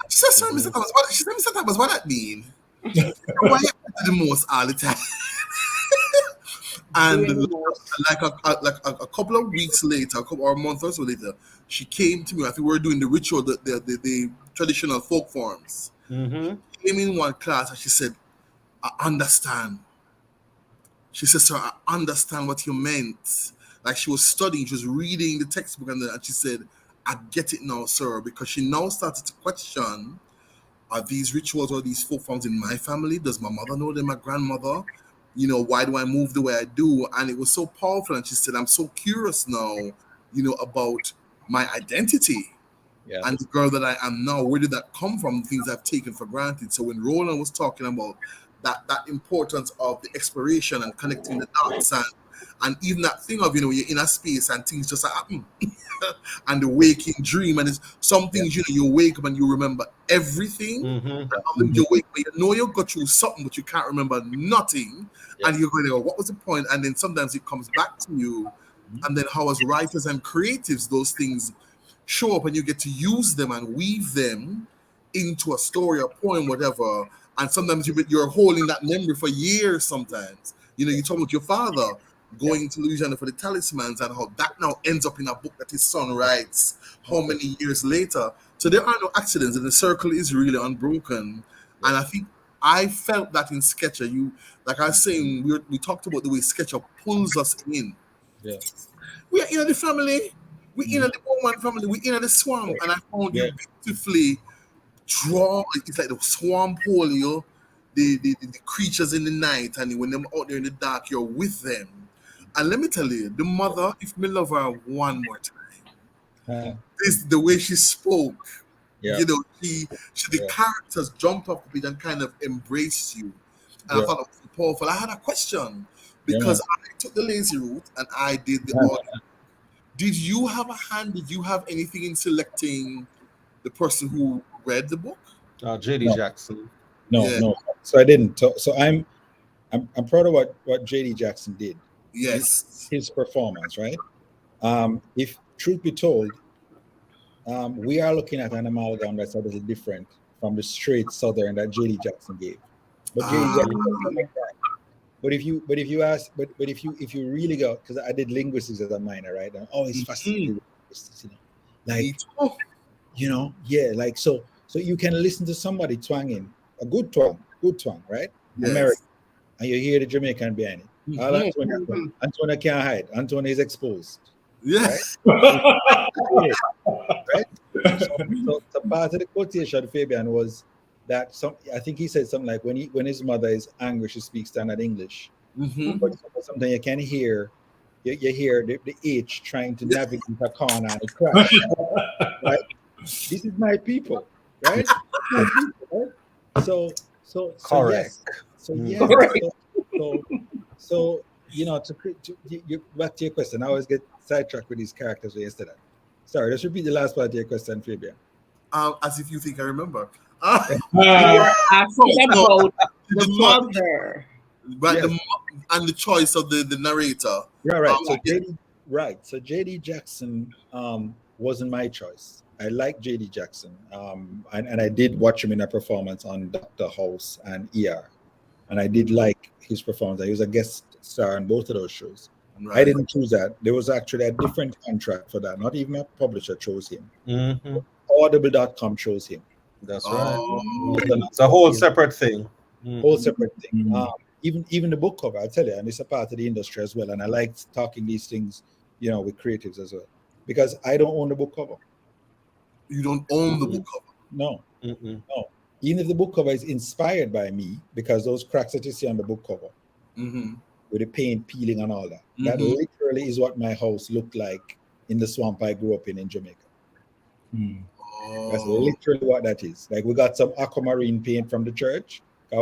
She said, Mr. Thomas, what that mean? Why you do the most all the time? And like a couple of weeks later, or a month or so later, she came to me. I think we were doing the ritual, the traditional folk forms. Mm-hmm. She came in one class and she said, I understand. She said, sir, I understand what you meant. Like she was studying, she was reading the textbook, and she said, I get it now, sir, because she now started to question, are these rituals or these folk forms in my family? Does my mother know them, my grandmother? Why do I move the way I do? And it was so powerful. And she said, I'm so curious now, about my identity. Yeah. And the girl that I am now, where did that come from? Things I've taken for granted. So when Roland was talking about that importance of the exploration and connecting the dots and even that thing of, you're in a space and things just happen and the waking dream, and it's some things, you wake up and you remember everything. And you wake up, you go through something, but you can't remember nothing. And you're going to go, what was the point? And then sometimes it comes back to you. And then how as writers and creatives, those things show up and you get to use them and weave them into a story, a poem, whatever. And sometimes you're holding that memory for years sometimes. You talk about your father going to Louisiana for the talismans and how that now ends up in a book that his son writes how many years later. So there are no accidents and the circle is really unbroken. And I think I felt that in Sketcher. Like I was saying, we talked about the way Sketcher pulls us in. Yeah. We are in the family. We're in the one family. We're in the swamp. And I found you beautifully draw. It's like the swamp hole, the creatures in the night, and when they're out there in the dark, you're with them. And let me tell you, the mother, if me love her one more time, is the way she spoke. Yeah. The characters jumped off the page and kind of embraced you. And I thought it was powerful. I had a question because I took the lazy route and I did the audio. Did you have a hand? Did you have anything in selecting the person who read the book? JD Jackson. No. So I didn't. So I'm proud of what JD Jackson did. Yes. His performance, right? If truth be told, we are looking at an amalgam that's a little different from the straight Southern that JD Jackson gave. But JD Jackson doesn't like that. But if you really go, because I did linguistics as a minor, right? And always fascinated with linguistics, like so you can listen to somebody twanging a good twang, right? Yes. American, and you hear the Jamaican behind it. Antonio can't hide. Antonio is exposed. Yes. Right? Right? So part of the quotation, Fabian, was that I think he said something like when his mother is angry, she speaks standard English. But sometimes you can hear you hear the H trying to navigate a corner and it crash. Right? This is my people, right? My people, right? So correct. Yes. So to back to your question, I always get sidetracked with these characters yesterday. Sorry, let's repeat the last part of your question, Fabian. As if you think I remember. the mother. Right, Yes. and the choice of the narrator. Right. So JD Jackson wasn't my choice. I like JD Jackson, and I did watch him in a performance on Dr. House and ER, and I did like his performance. He was a guest star on both of those shows. Right. I didn't choose that. There was actually a different contract for that. Not even a publisher chose him. Mm-hmm. Audible.com chose him. That's right. Oh. It's a whole separate thing. Whole separate thing. Even the book cover, I tell you, and it's a part of the industry as well. And I like talking these things, with creatives as well, because I don't own the book cover. You don't own the book cover? No, no. Even if the book cover is inspired by me, because those cracks that you see on the book cover, with the paint peeling and all that, that literally is what my house looked like in the swamp I grew up in Jamaica. That's literally what that is. Like, we got some aquamarine paint from the church. We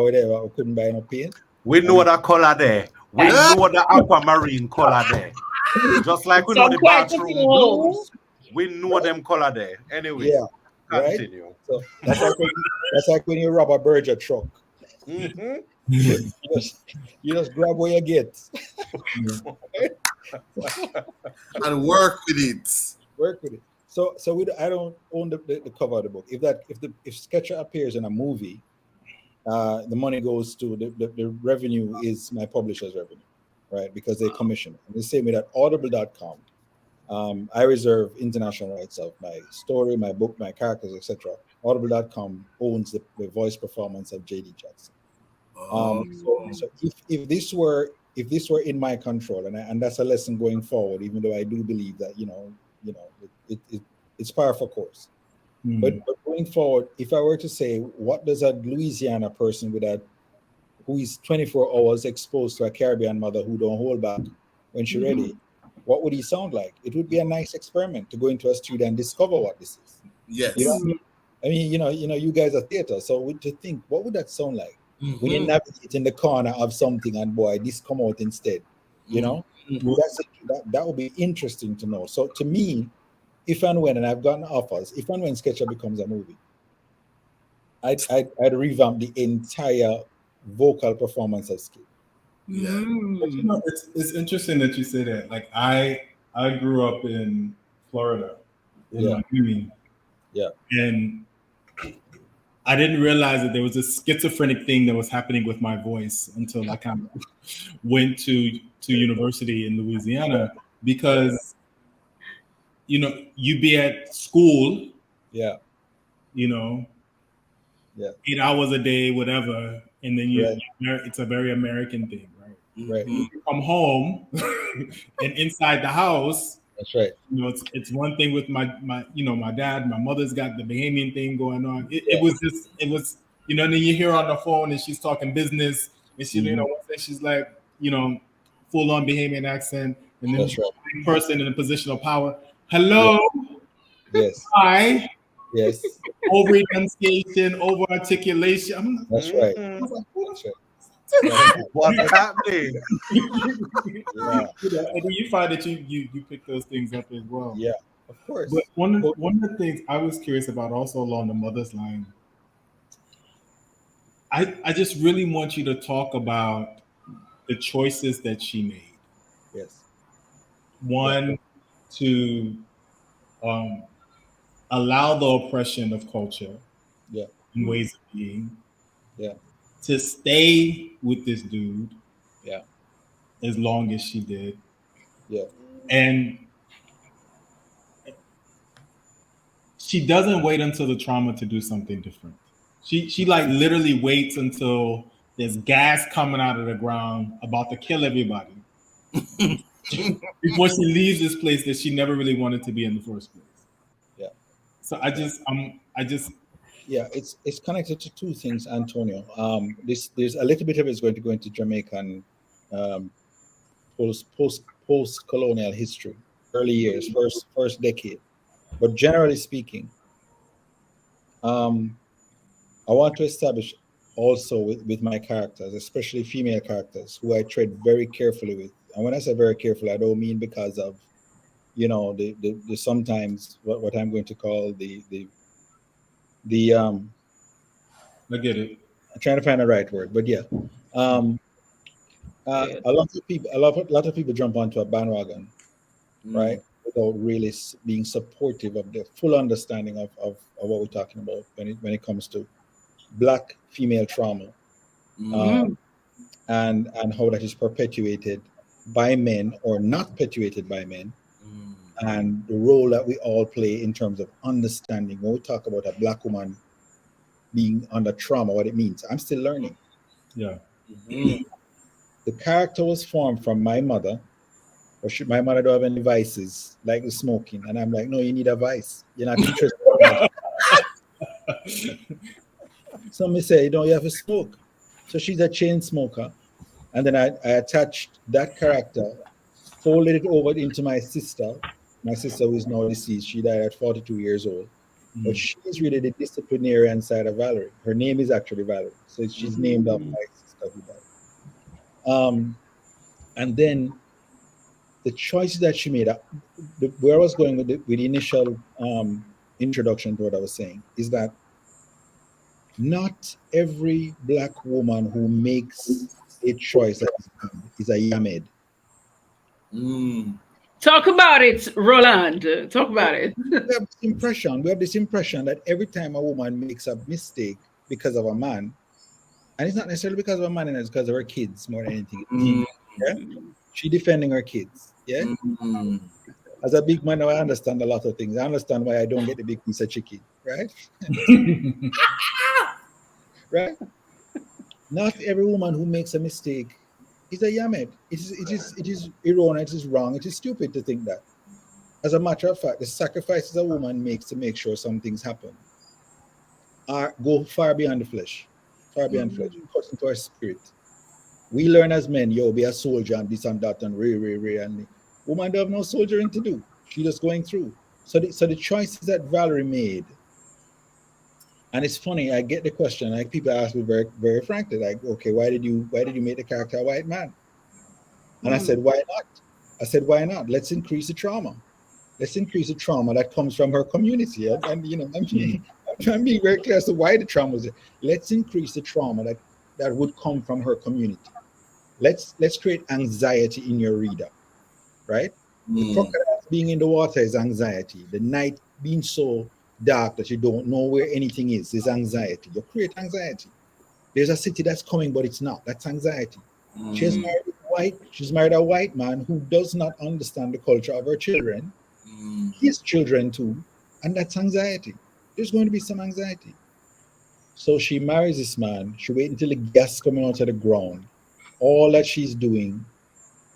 couldn't buy no paint. We know the color there. We know the aquamarine color there. Just like we know the bathroom blues. We know them color there. Anyway, continue. Right? So that's like when you rob a Berger truck. You just grab what you get. And work with it. Work with it. So I don't own the cover of the book. If Sketcher appears in a movie, the money goes to the revenue is my publisher's revenue, right? Because they commission it. And the same way that Audible.com, I reserve international rights of my story, my book, my characters, etc. Audible.com owns the voice performance of JD Jackson. So if this were in my control, and that's a lesson going forward, even though I do believe that it's par for course. But going forward, if I were to say, what does a Louisiana person who is 24 hours exposed to a Caribbean mother who don't hold back when she's ready, what would he sound like? It would be a nice experiment to go into a studio and discover what this is. Yes. I mean, you guys are theater, so to think, what would that sound like when you navigate in the corner of something and boy, this come out instead? That would be interesting to know. So to me, if and when, and I've gotten offers, if and when Sketcher becomes a movie, I'd revamp the entire vocal performance of Skip. Yeah. But, it's interesting that you say that. Like, I grew up in Florida, in Miami. Yeah. And I didn't realize that there was a schizophrenic thing that was happening with my voice until I kind of went to university in Louisiana, because you be at school, 8 hours a day, whatever, and then it's a very American thing, right? Right. You come home and inside the house, that's right. It's one thing with my dad. My mother's got the Bahamian thing going on. It was and then you hear her on the phone and she's talking business, and she one day she's like, full on Bahamian accent, and then person in a position of power. Hello. Yes. Hi. Yes. Over enunciation, over articulation. That's right. That's right. What's happening? And then you find that you pick those things up as well. Yeah, of course. But one of the things I was curious about, also along the mother's line, I just really want you to talk about the choices that she made. Yes. One, to allow the oppression of culture and ways of being. Yeah. To stay with this dude. Yeah. As long as she did. Yeah. And she doesn't wait until the trauma to do something different. She like literally waits until there's gas coming out of the ground about to kill everybody before she leaves this place that she never really wanted to be in the first place. Yeah. So it's connected to two things, Antonio. There's a little bit of it's going to go into Jamaican post-colonial history, early years, first decade. But generally speaking, I want to establish also with my characters, especially female characters, who I tread very carefully with. And when I say very carefully, I don't mean because of, the sometimes what I'm going to call the I get it. I'm trying to find the right word, but yeah. A lot of people jump onto a bandwagon, right, without really being supportive of the full understanding of what we're talking about when it comes to Black female trauma, and how that is perpetuated by men or not perpetuated by men, and the role that we all play in terms of understanding when we talk about a Black woman being under trauma, what it means. I'm still learning. Yeah. The character was formed from my mother. Or should my mother don't have any vices like the smoking? And I'm like, no, you need a vice. You're not interested. Somebody say, you have to smoke. So she's a chain smoker. And then I attached that character, folded it over into my sister. My sister, who is now deceased, she died at 42 years old. But she's really the disciplinarian side of Valerie. Her name is actually Valerie. So she's named after my sister who died. And then the choices that she made, where I was going with the initial introduction to what I was saying, is that not every Black woman who makes a choice is a yamed. Talk about it, Roland. Talk about it. We have this impression that every time a woman makes a mistake because of a man, and it's not necessarily because of a man, it's because of her kids more than anything. Yeah? She defending her kids. Yeah. As a big man, I understand a lot of things. I understand why I don't get the big piece of chicken, right? Right? Not every woman who makes a mistake is a yamed. It is erroneous, it is wrong, it is stupid to think that. As a matter of fact, the sacrifices a woman makes to make sure some things happen go far beyond the flesh. Far beyond flesh. It cuts into our spirit. We learn as men, be a soldier and this and that and and woman don't have no soldiering to do. She's just going through. So the choices that Valerie made, and it's funny, I get the question, like people ask me very, very frankly, like, okay, why did you make the character a white man? And I said, why not? I said, why not? Let's increase the trauma. Let's increase the trauma that comes from her community. And I'm trying to be very clear as to why the trauma was there. Let's increase the trauma that would come from her community. Let's create anxiety in your reader, right? The crocodiles being in the water is anxiety. The night being so dark that you don't know where anything is anxiety. You create anxiety. There's a city that's coming, but it's not. That's anxiety. She's married a white man who does not understand the culture of her children, his children too, and that's anxiety. There's going to be some anxiety. So she marries this man. She waits until the gas coming out of the ground. All that she's doing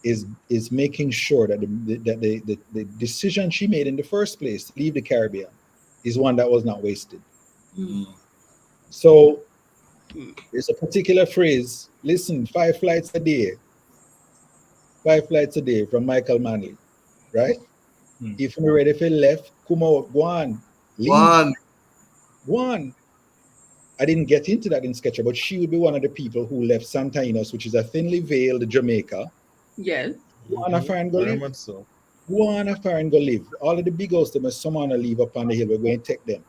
is making sure that the decision she made in the first place to leave the Caribbean is one that was not wasted. So there's a particular phrase, listen, 5 flights a day from Michael Manley, right? If you're ready for left, come out, go on. Leave. Go on. I didn't get into that in Sketcher, but she would be one of the people who left Santa Ynez, which is a thinly veiled Jamaica. Yes. Go on a fire and go Very live. much so. Go on a fire and go live. All of the big houses, there must someone leave up on the hill. We're going to take them.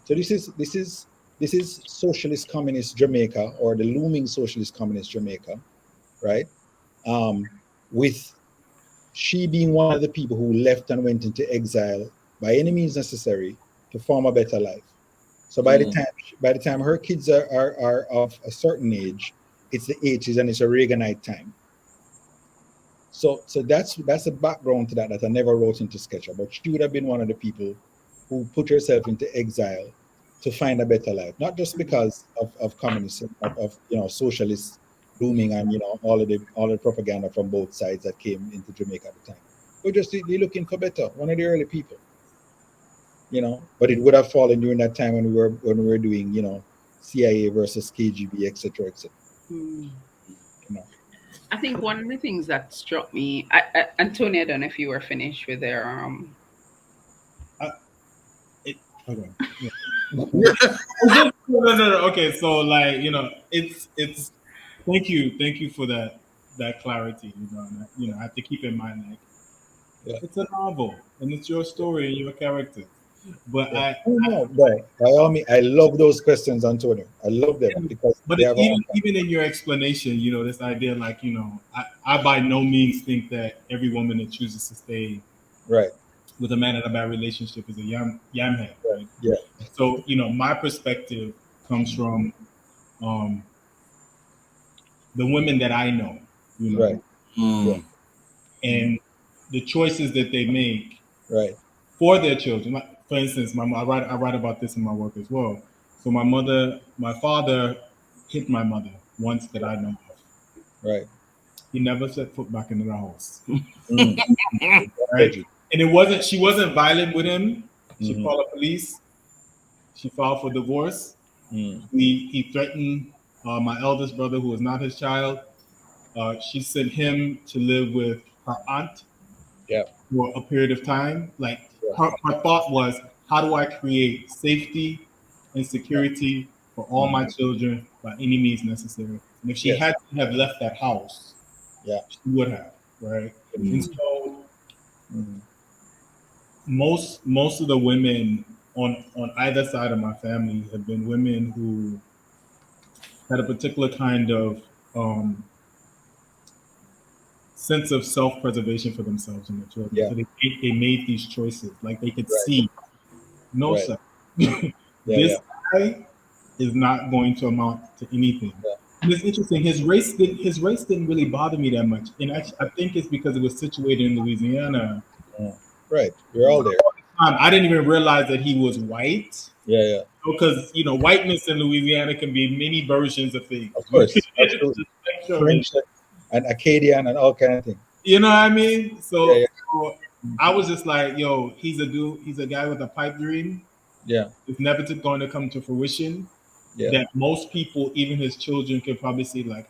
So this is socialist communist Jamaica, or the looming socialist communist Jamaica, right? With she being one of the people who left and went into exile by any means necessary to form a better life. So by the time her kids are of a certain age, it's the 80s and it's a Reaganite time. So that's a background to that I never wrote into Sketcher, but she would have been one of the people who put herself into exile to find a better life, not just because of communism, of socialists booming and all the propaganda from both sides that came into Jamaica at the time. But just they're looking for better, one of the early people. But it would have fallen during that time when we were doing, CIA versus KGB, etc., etc. I think one of the things that struck me, Antonio, I don't know if you were finished with their Okay. Yeah. No. Okay, so it's thank you for that clarity. I have to keep in mind it's a novel and it's your story and your character. But Yeah. By all means, I love those questions, Antonio. I love them because but they have even in your explanation, this idea, like, I by no means think that every woman that chooses to stay right. with a man in a bad relationship is a yam head, right? Yeah. So, my perspective comes from the women that I know, Right. Yeah. and the choices that they make Right. for their children. Like, for instance, I write about this in my work as well. So my father hit my mother once that I know of. Right. He never set foot back into the house. Mm. Right? And she wasn't violent with him. She Mhm. called the police. She filed for divorce. Mm. He threatened my eldest brother, who was not his child. She sent him to live with her aunt Yeah. for a period of time. Like, Yeah. her thought was, how do I create safety and security for all my children by any means necessary? And if she Yes. had to have left that house, Yeah. she would have, right? And so Mm. most of the women on either side of my family have been women who had a particular kind of sense of self-preservation for themselves and their children. Yeah. So they made these choices. Like, they could Right. see, no, Right. sir, Yeah. this Yeah. guy is not going to amount to anything. Yeah. And it's interesting. His race didn't really bother me that much, and actually, I think it's because it was situated in Louisiana. Mm. Right. We're all there. I didn't even realize that he was white. Yeah. Yeah. Because whiteness in Louisiana can be many versions of things. Of course. Absolutely. French and Acadian and all kind of things. You know what I mean? So, Yeah. so I was just like, yo, he's a dude. He's a guy with a pipe dream. Yeah. It's never going to come to fruition. Yeah. That most people, even his children, could probably see, like,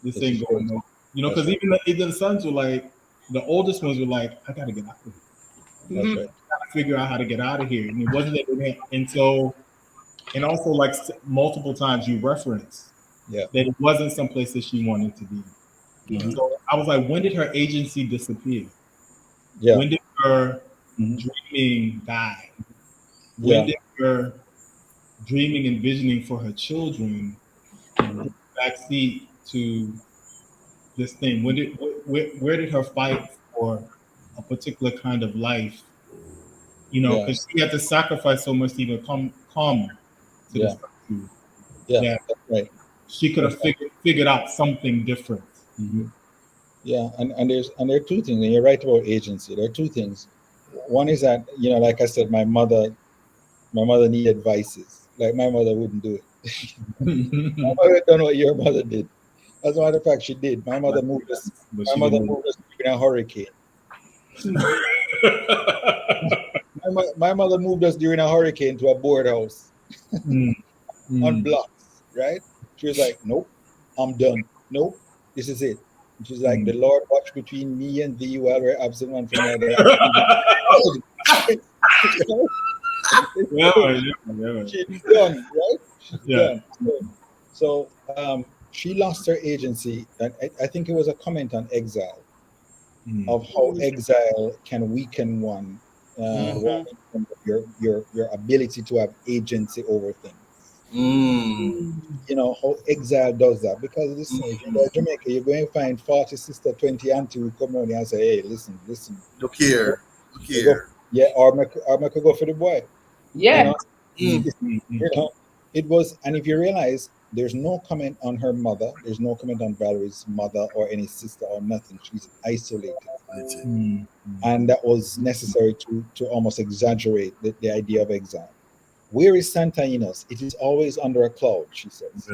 this This ain't is going on. Because even the sons were like, the oldest ones were like, I gotta get out of here. That's right. I gotta figure out how to get out of here. And it wasn't that they didn't. And so, and also, like, multiple times you reference that it wasn't someplace that she wanted to be. So I was like, when did her agency disappear? Yeah. When did her dreaming die? Yeah. When did her dreaming and visioning for her children backseat to this thing? Where did her fight for a particular kind of life? Because she had to sacrifice so much to even come to this country. Yeah. That's right. She could have figured out something different. Yeah, and there are two things, and you're right about agency. There are two things. One is that, like I said, my mother needed vices. Like, my mother wouldn't do it. My mother don't know what your mother did. As a matter of fact, she did. My mother moved us. My mother moved us during a hurricane. My mother moved us during a hurricane to a board house on blocks. Right? She was like, "Nope, I'm done. Nope, this is it." And she's like, "The Lord watch between me and thee while we're absent one from another." She's done, right? She's done. So she lost her agency, and I think it was a comment on exile, of how exile can weaken one, one in terms of your ability to have agency over things. How exile does that, because listen, if you go to Jamaica, you're going to find 40 sister, 20 auntie who come around and say, "Hey, listen, look here." Yeah, or I could go for the boy. Yeah. It was, and if you realize, there's no comment on her mother, there's no comment on Valerie's mother or any sister or nothing. She's isolated. And that was necessary to almost exaggerate the idea of exile. Where is Santa Ynez? It is always under a cloud, she says.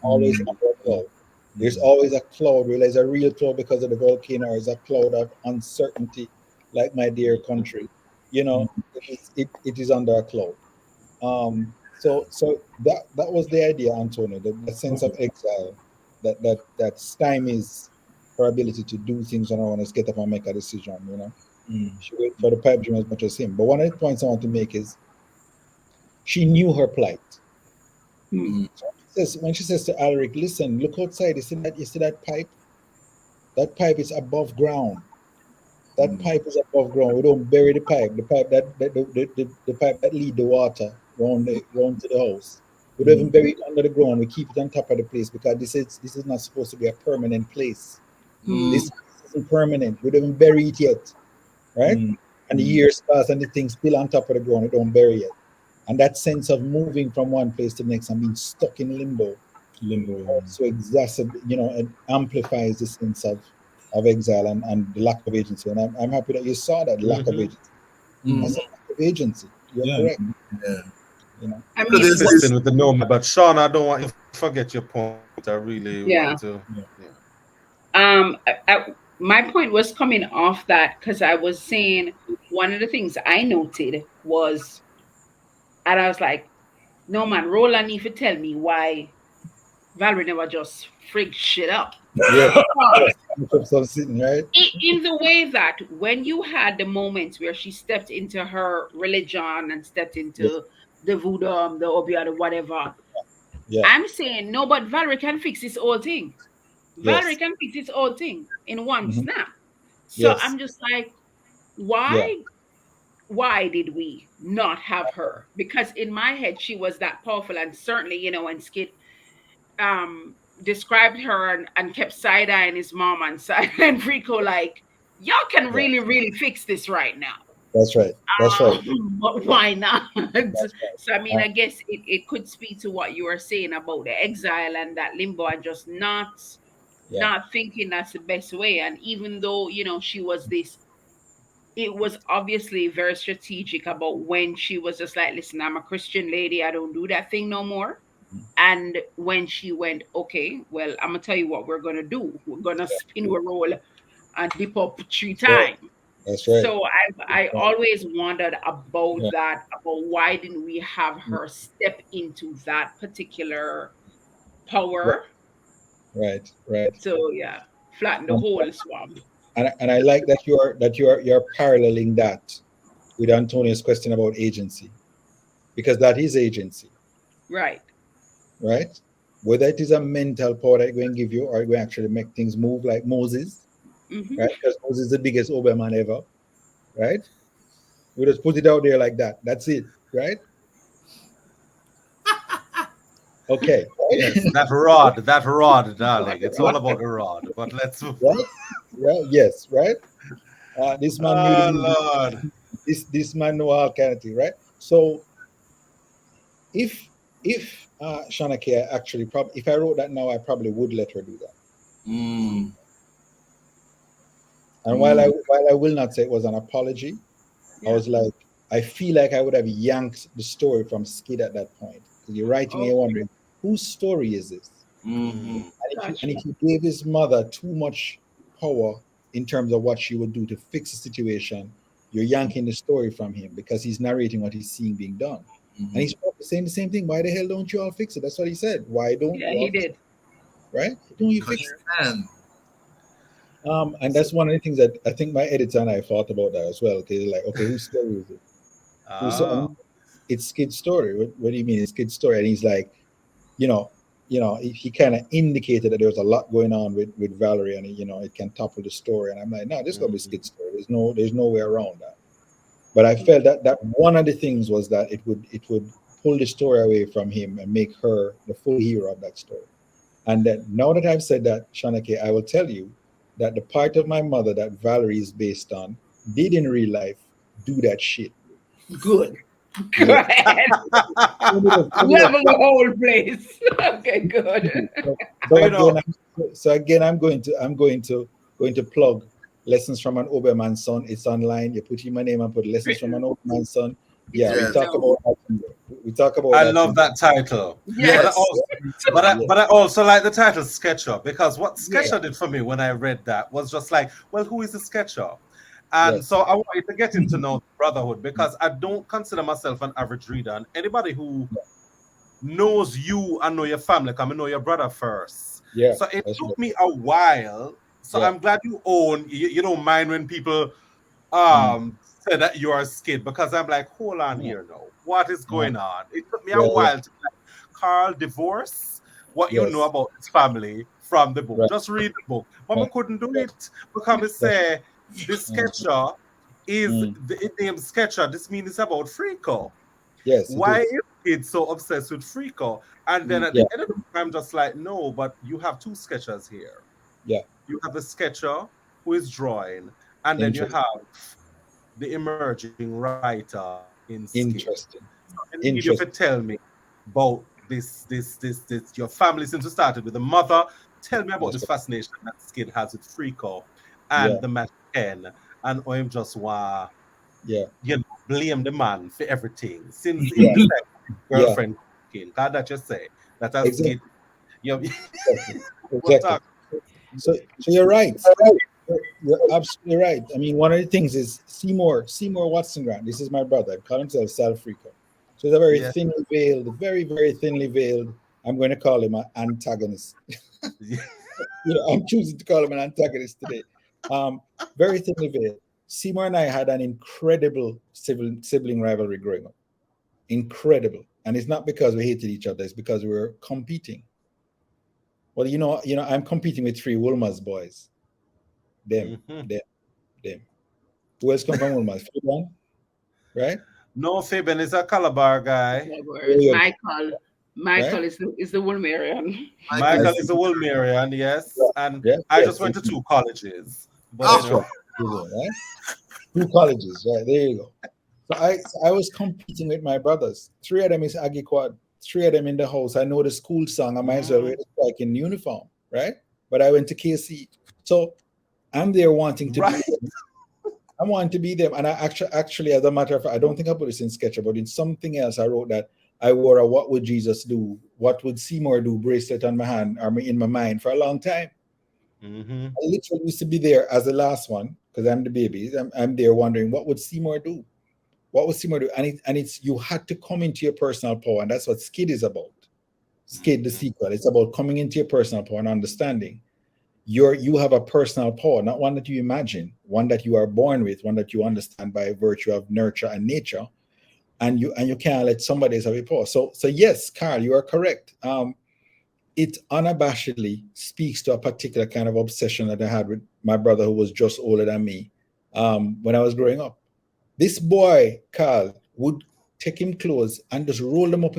Always under a cloud. There's always a cloud. Whether it's a real cloud because of the volcano, or is a cloud of uncertainty, like my dear country. It is under a cloud. So that was the idea, Antonio. The sense of exile, that stymies her ability to do things on her own, and get up and make a decision. She waited for the pipe dream as much as him. But one of the points I want to make is, she knew her plight. So when she says to Alaric, "Listen, look outside. You see that pipe? That pipe is above ground. That pipe is above ground. We don't bury the pipe. The pipe the pipe that lead the water round to the house. We don't even bury it under the ground. We keep it on top of the place because this is not supposed to be a permanent place. This isn't permanent. We don't even bury it yet, right? And the years pass and the thing's still on top of the ground. We don't bury it. And that sense of moving from one place to the next and being stuck in limbo also it amplifies the sense of exile and the lack of agency. And I'm happy that you saw that lack of agency. That's a lack of agency. You're correct. Yeah. I mean, consistent with the norm, but Sean, I don't want you to forget your point. I really want to. My point was coming off that because I was saying one of the things I noted was, and I was like, no man, Roland need to tell me why Valerie never just frig shit up. Yeah. Right? In the way that when you had the moments where she stepped into her religion and stepped into the voodoo, the obeah, the whatever, I'm saying no, but Valerie can fix this whole thing. Valerie can fix this whole thing in one snap. So I'm just like, why did we not have her? Because in my head, she was that powerful. And certainly, when Skid described her and kept side-eyeing his mom and side-eyeing Rico, like, y'all can really, really fix this right now. That's right. But why not? So, I mean, I guess it could speak to what you were saying about the exile and that limbo and just not thinking that's the best way. And even though, she was this, it was obviously very strategic about when she was just like, listen, I'm a Christian lady. I don't do that thing no more. And when she went, okay, well, I'm going to tell you what we're going to do. We're going to spin a roll and dip up 3 times. That's right. So I always wondered about that, about why didn't we have her step into that particular power? Right. So flatten the whole swamp. And I like that you're paralleling that with Antonio's question about agency, because that is agency. Right. Whether it is a mental power that going to give you or going to actually make things move like Moses, right? Because Moses is the biggest Oberman ever, right? We just put it out there like that. That's it, right? Okay. Yes, that rod, darling. It's all about the rod. But let's move. Right? Yeah, yes, right? This man knew Lord. This man knew all kind of thing, right? So if Shawna-Kae actually if I wrote that now, I probably would let her do that. And while I will not say it was an apology, I was like, I feel like I would have yanked the story from Skid at that point. Because you're writing, you're wondering, whose story is this? And if you gave his mother too much power in terms of what she would do to fix the situation, you're yanking the story from him because he's narrating what he's seeing being done. And he's probably saying the same thing. Why the hell don't you all fix it? That's what he said. Why don't you all he did. Right? Don't you fix it? And that's one of the things that I think my editor and I thought about that as well. They're like, okay, whose story is it? It's Skid's story. What do you mean it's Skid's story? And he's like, he kind of indicated that there was a lot going on with Valerie, and it can topple the story. And I'm like, no, this is gonna be Skid's story. There's no way around that. But I felt that one of the things was that it would pull the story away from him and make her the full hero of that story. And that now that I've said that, Shawna-Kae, I will tell you that the part of my mother that Valerie is based on did in real life do that shit. Good. Go ahead. Level the whole place. Okay, good. So again, I'm going to plug Lessons from an Oberman's Son. It's online. You put in my name and put Lessons from an Oberman's Son. We talk about that. We talk about. I love that title. Yes. But I also like the title Sketcher, because what Sketcher did for me when I read that was just like, well, who is a Sketcher? And so I wanted to get him to know Brotherhood, because I don't consider myself an average reader. And anybody who knows you and know your family, come and know your brother first. Yeah. So it took me a while. So I'm glad you own, you don't mind when people say that you are a Skid, because I'm like, hold on here now. What is going on? It took me a while to like, Karl, divorce what you know about his family from the book. Just read the book. But I couldn't do it because it say The sketcher is the name sketcher. This means it's about Frico. Yes. Why is kids so obsessed with Frico? And then at the end of the day, I'm just like, no, but you have two sketchers here. Yeah. You have the sketcher who is drawing, and then you have the emerging writer in skit. Interesting. I need you to tell me about this. Your family since you started with the mother. Tell me about this fascination that Skid has with Frico and the man Ken, and I'm just blame the man for everything since girlfriend King. God that just say that has Skid. Exactly. So you're right. You're absolutely right. I mean, one of the things is Seymour Watson-Grant. This is my brother. I call himself Sal Frico. So he's a very thinly veiled, very, very thinly veiled. I'm going to call him an antagonist. I'm choosing to call him an antagonist today. Very thinly veiled. Seymour and I had an incredible sibling rivalry growing up. Incredible. And it's not because we hated each other. It's because we were competing. Well, I'm competing with 3 Woolmer's boys. Them. Who else come from Woolmer's? Fabian? Right? No, Fabian is a Calabar guy. Michael is the Woolmerian. Michael is the Woolmerian, yes. And I just went to 2 colleges. But right? 2 colleges, right? There you go. So I was competing with my brothers. 3 of them is Aggie Quad. 3 of them in the house. I know the school song. I might as well wear the strike in uniform, right? But I went to KC. So I'm there wanting to be them. I want to be them. And I actually, as a matter of fact, I don't think I put this in Sketcher, but in something else I wrote that I wore a "What would Jesus do? What would Seymour do?" bracelet on my hand or in my mind for a long time. I literally used to be there as the last one because I'm the baby. I'm there wondering, what would Seymour do? What would Seymour do? And it's you had to come into your personal power, and that's what Skid is about. Skid, the sequel. It's about coming into your personal power and understanding. You have a personal power, not one that you imagine, one that you are born with, one that you understand by virtue of nurture and nature, and you can't let somebody else have a power. So yes, Karl, you are correct. It unabashedly speaks to a particular kind of obsession that I had with my brother, who was just older than me, when I was growing up. This boy, Karl, would take him clothes and just roll them up,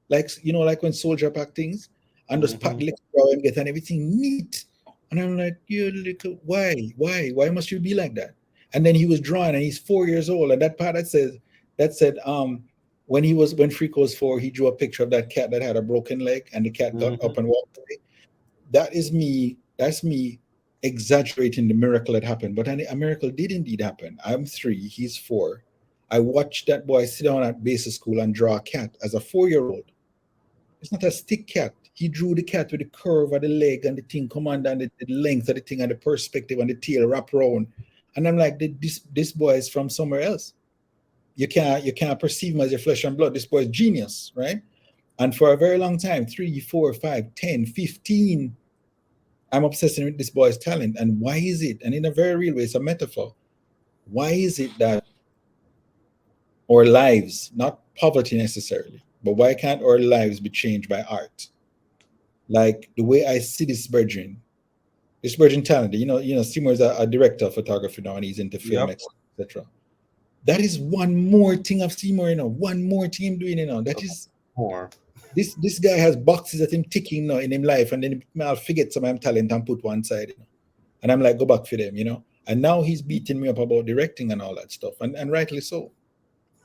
like when soldier pack things, and just pack liquor and get and everything neat. And I'm like, you little, why must you be like that? And then he was drawing, and he's 4 years old, and that part that said, when Frico was 4, he drew a picture of that cat that had a broken leg, and the cat got up and walked away. That's me exaggerating the miracle that happened, but a miracle did indeed happen. I'm 3, he's 4. I watched that boy sit down at basic school and draw a cat as a 4-year-old. It's not a stick cat. He drew the cat with the curve of the leg and the thing come on down, the length of the thing and the perspective and the tail wrap around. And I'm like, this boy is from somewhere else. You can't perceive him as your flesh and blood. This boy is genius, right? And for a very long time, 3, 4, 5, 10, 15, I'm obsessing with this boy's talent. And why is it? And in a very real way, it's a metaphor. Why is it that our lives, not poverty necessarily, but why can't our lives be changed by art? Like the way I see this virgin talented, Seymour is a director of photography now, and he's into film, etc. That is one more thing of Seymour, one more thing him doing, that is more. This guy has boxes that him ticking now in his life, and then I'll forget some of his talent and put one side, and I'm like, go back for them, and now he's beating me up about directing and all that stuff, and rightly so,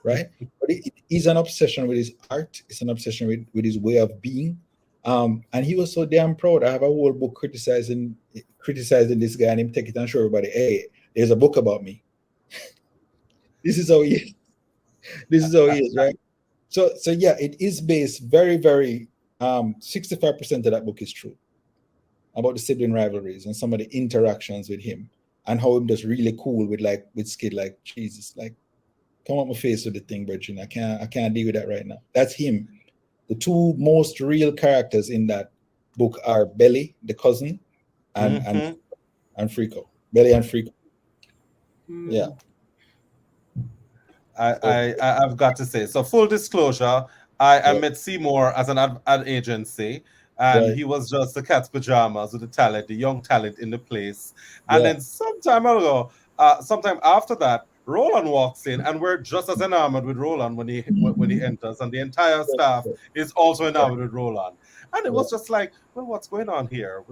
right? But it is an obsession with his art. It's an obsession with his way of being. And he was so damn proud. I have a whole book criticizing this guy, and him take it and show everybody, hey, there's a book about me. This is how he is. Right? So yeah, it is based very, very 65% of that book is true about the sibling rivalries and some of the interactions with him, and how him just really cool with Skid, like, Jesus, like, come up my face with the thing, Virgin. I can't deal with that right now. That's him. The 2 most real characters in that book are Belly, the cousin, and Frico. Belly and Frico. Yeah. I've got to say, so full disclosure, I met Seymour as an ad agency, and Right. he was just the cat's pajamas with the talent, the young talent in the place. And Yeah. then sometime after that, Roland walks in, and we're just as enamored with Roland when he enters, and the entire staff is also enamored with Roland. And it was just like, well, what's going on here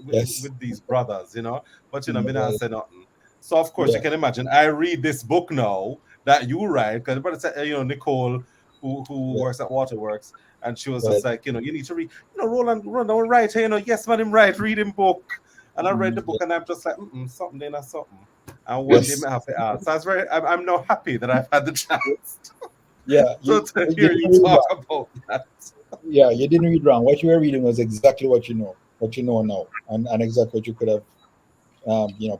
Yes. with these brothers, you know? But me not Right. say nothing. So of course Yeah. you can imagine. I read this book now that you write, because but it's Nicole, who Yeah. works at Waterworks, and she was Right. just like, you need to read, Roland write, yes, man, him right, read him book. And I read the book, and I'm just like, something, then something. And one day Yes. I have to ask. So I'm now happy that I've had the chance Yeah. to You hear didn't you read talk wrong. about that. Yeah, you didn't read wrong. What you were reading was exactly what you know now, and exactly what you could have,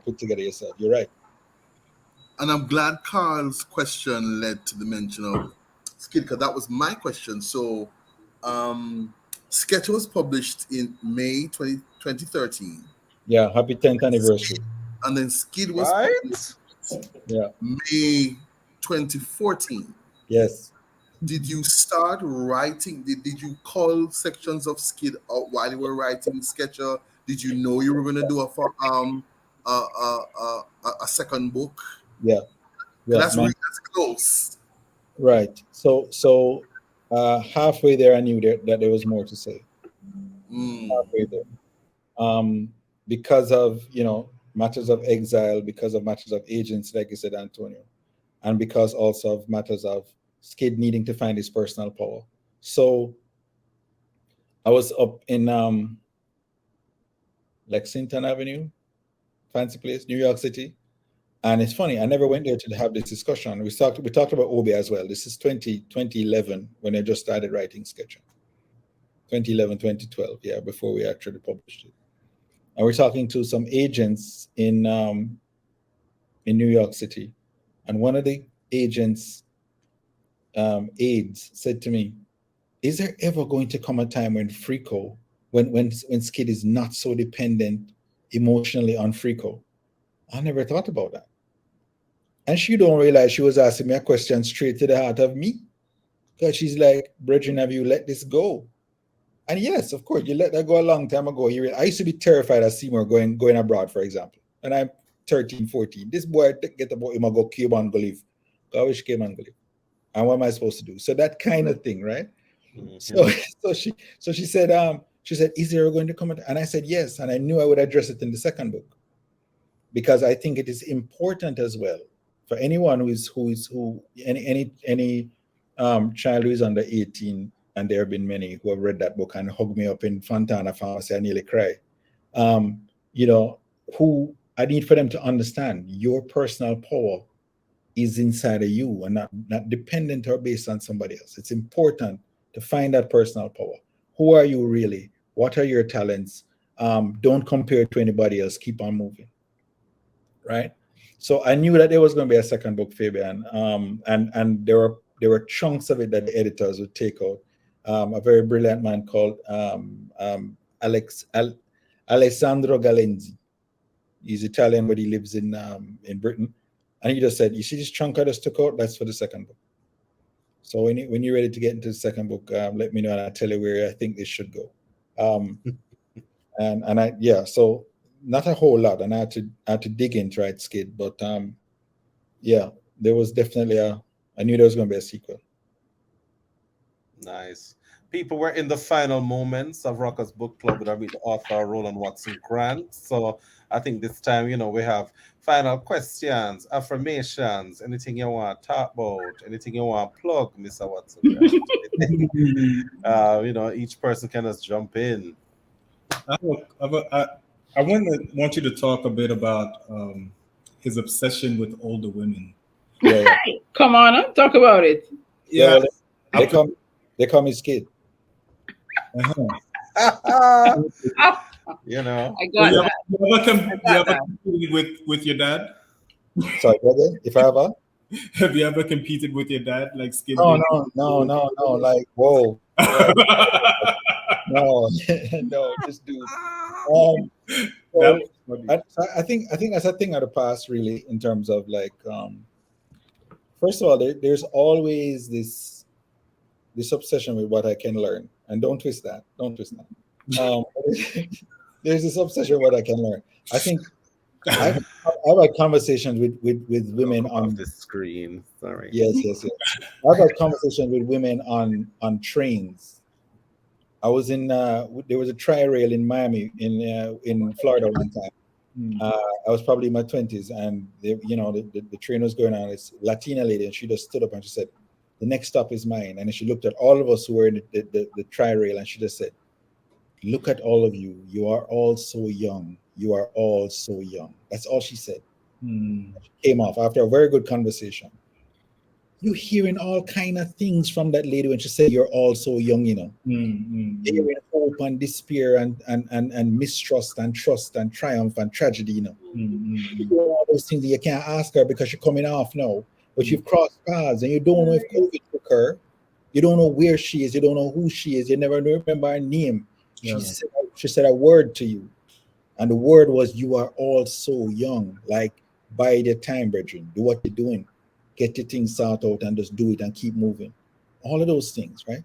put together yourself. You're right. And I'm glad Karl's question led to the mention of Skid, because that was my question. So, Sketch was published in May 2013, Yeah. Happy 10th anniversary. and then Skid was published Right? Yeah. May 2014. Yes. Did you start writing? Did you call sections of Skid out while you were writing Sketcher? Did you know you were going to do a second book? Yeah. Yeah. Because that's close. Right. So halfway there, I knew that there was more to say. Halfway there. Because of matters of exile, because of matters of agency, like you said, Antonio, and because also of matters of Skid needing to find his personal power. So I was up in Lexington Avenue, fancy place, New York City. And it's funny, I never went there to have this discussion. We talked about Obi as well. This is 2011 when I just started writing Sketcher. 2011, 2012, yeah, before we actually published it. And we're talking to some agents in New York City. And one of the agents' aides said to me, is there ever going to come a time when Frico, when Skid is not so dependent emotionally on Frico? I never thought about that. And she don't realize she was asking me a question straight to the heart of me. Because she's like, Brethren, have you let this go? And yes, of course, you let that go a long time ago. I used to be terrified of Seymour going abroad, for example. And I'm 13, 14. This boy get about him, I go Cuban go live. I wish Cuban go live. And what am I supposed to do? So that kind of thing, right? So she said, is there going to come? And I said yes. And I knew I would address it in the second book. Because I think it is important as well for anyone any child who is under 18, and there have been many who have read that book and hugged me up in Fontana Pharmacy, I nearly cry. Who I need for them to understand your personal power is inside of you and not dependent or based on somebody else. It's important to find that personal power. Who are you really? What are your talents? Don't compare to anybody else. Keep on moving. Right? So I knew that there was going to be a second book, Fabian, and there were chunks of it that the editors would take out. A very brilliant man called Alessandro Galenzi. He's Italian, but he lives in Britain, and he just said, "You see this chunk I just took out? That's for the second book." So when you're ready to get into the second book, let me know, and I'll tell you where I think this should go. So not a whole lot, and I had to dig into it, Skid, but there was definitely I knew there was going to be a sequel. Nice. People were in the final moments of Rockaz Book Club with our author Roland Watson-Grant. So I think this time, we have final questions, affirmations, anything you want to talk about, anything you want to plug, Mr. Watson-Grant. Each person can just jump in. I want you to talk a bit about his obsession with older women. Yeah. Come on, talk about it. Yeah, they call me Skid. I got that. You ever competed with your dad? Sorry, brother. If I ever have you ever competed with your dad, like Skid? No. Like, whoa. No, this dude. I think that's a thing of the past, really, in terms of like, first of all, there's always this obsession with what I can learn, and don't twist that. Um, there's this obsession what I can learn. I think I've had conversations with women on the screen. Sorry. Yes. I've had conversations with women on trains. I was in there was a tri-rail in Miami in Florida one time. I was probably in my 20s, and the train was going on. This Latina lady, and she just stood up and she said, "The next stop is mine." And then she looked at all of us who were in the tri-rail, and she just said, "Look at all of you. You are all so young. You are all so young." That's all she said. She came off after a very good conversation. You're hearing all kind of things from that lady when she said, "You're all so young," You're hearing hope and despair and mistrust and trust and triumph and tragedy, You hear all those things that you can't ask her because you're coming off now. But you've crossed paths and you don't know if COVID took her. You don't know where she is. You don't know who she is. You never remember her name. Yeah. She said a word to you. And the word was, "You are all so young." Like, bide your time, brethren. Do what you're doing. Get your things sorted out and just do it and keep moving. All of those things, right?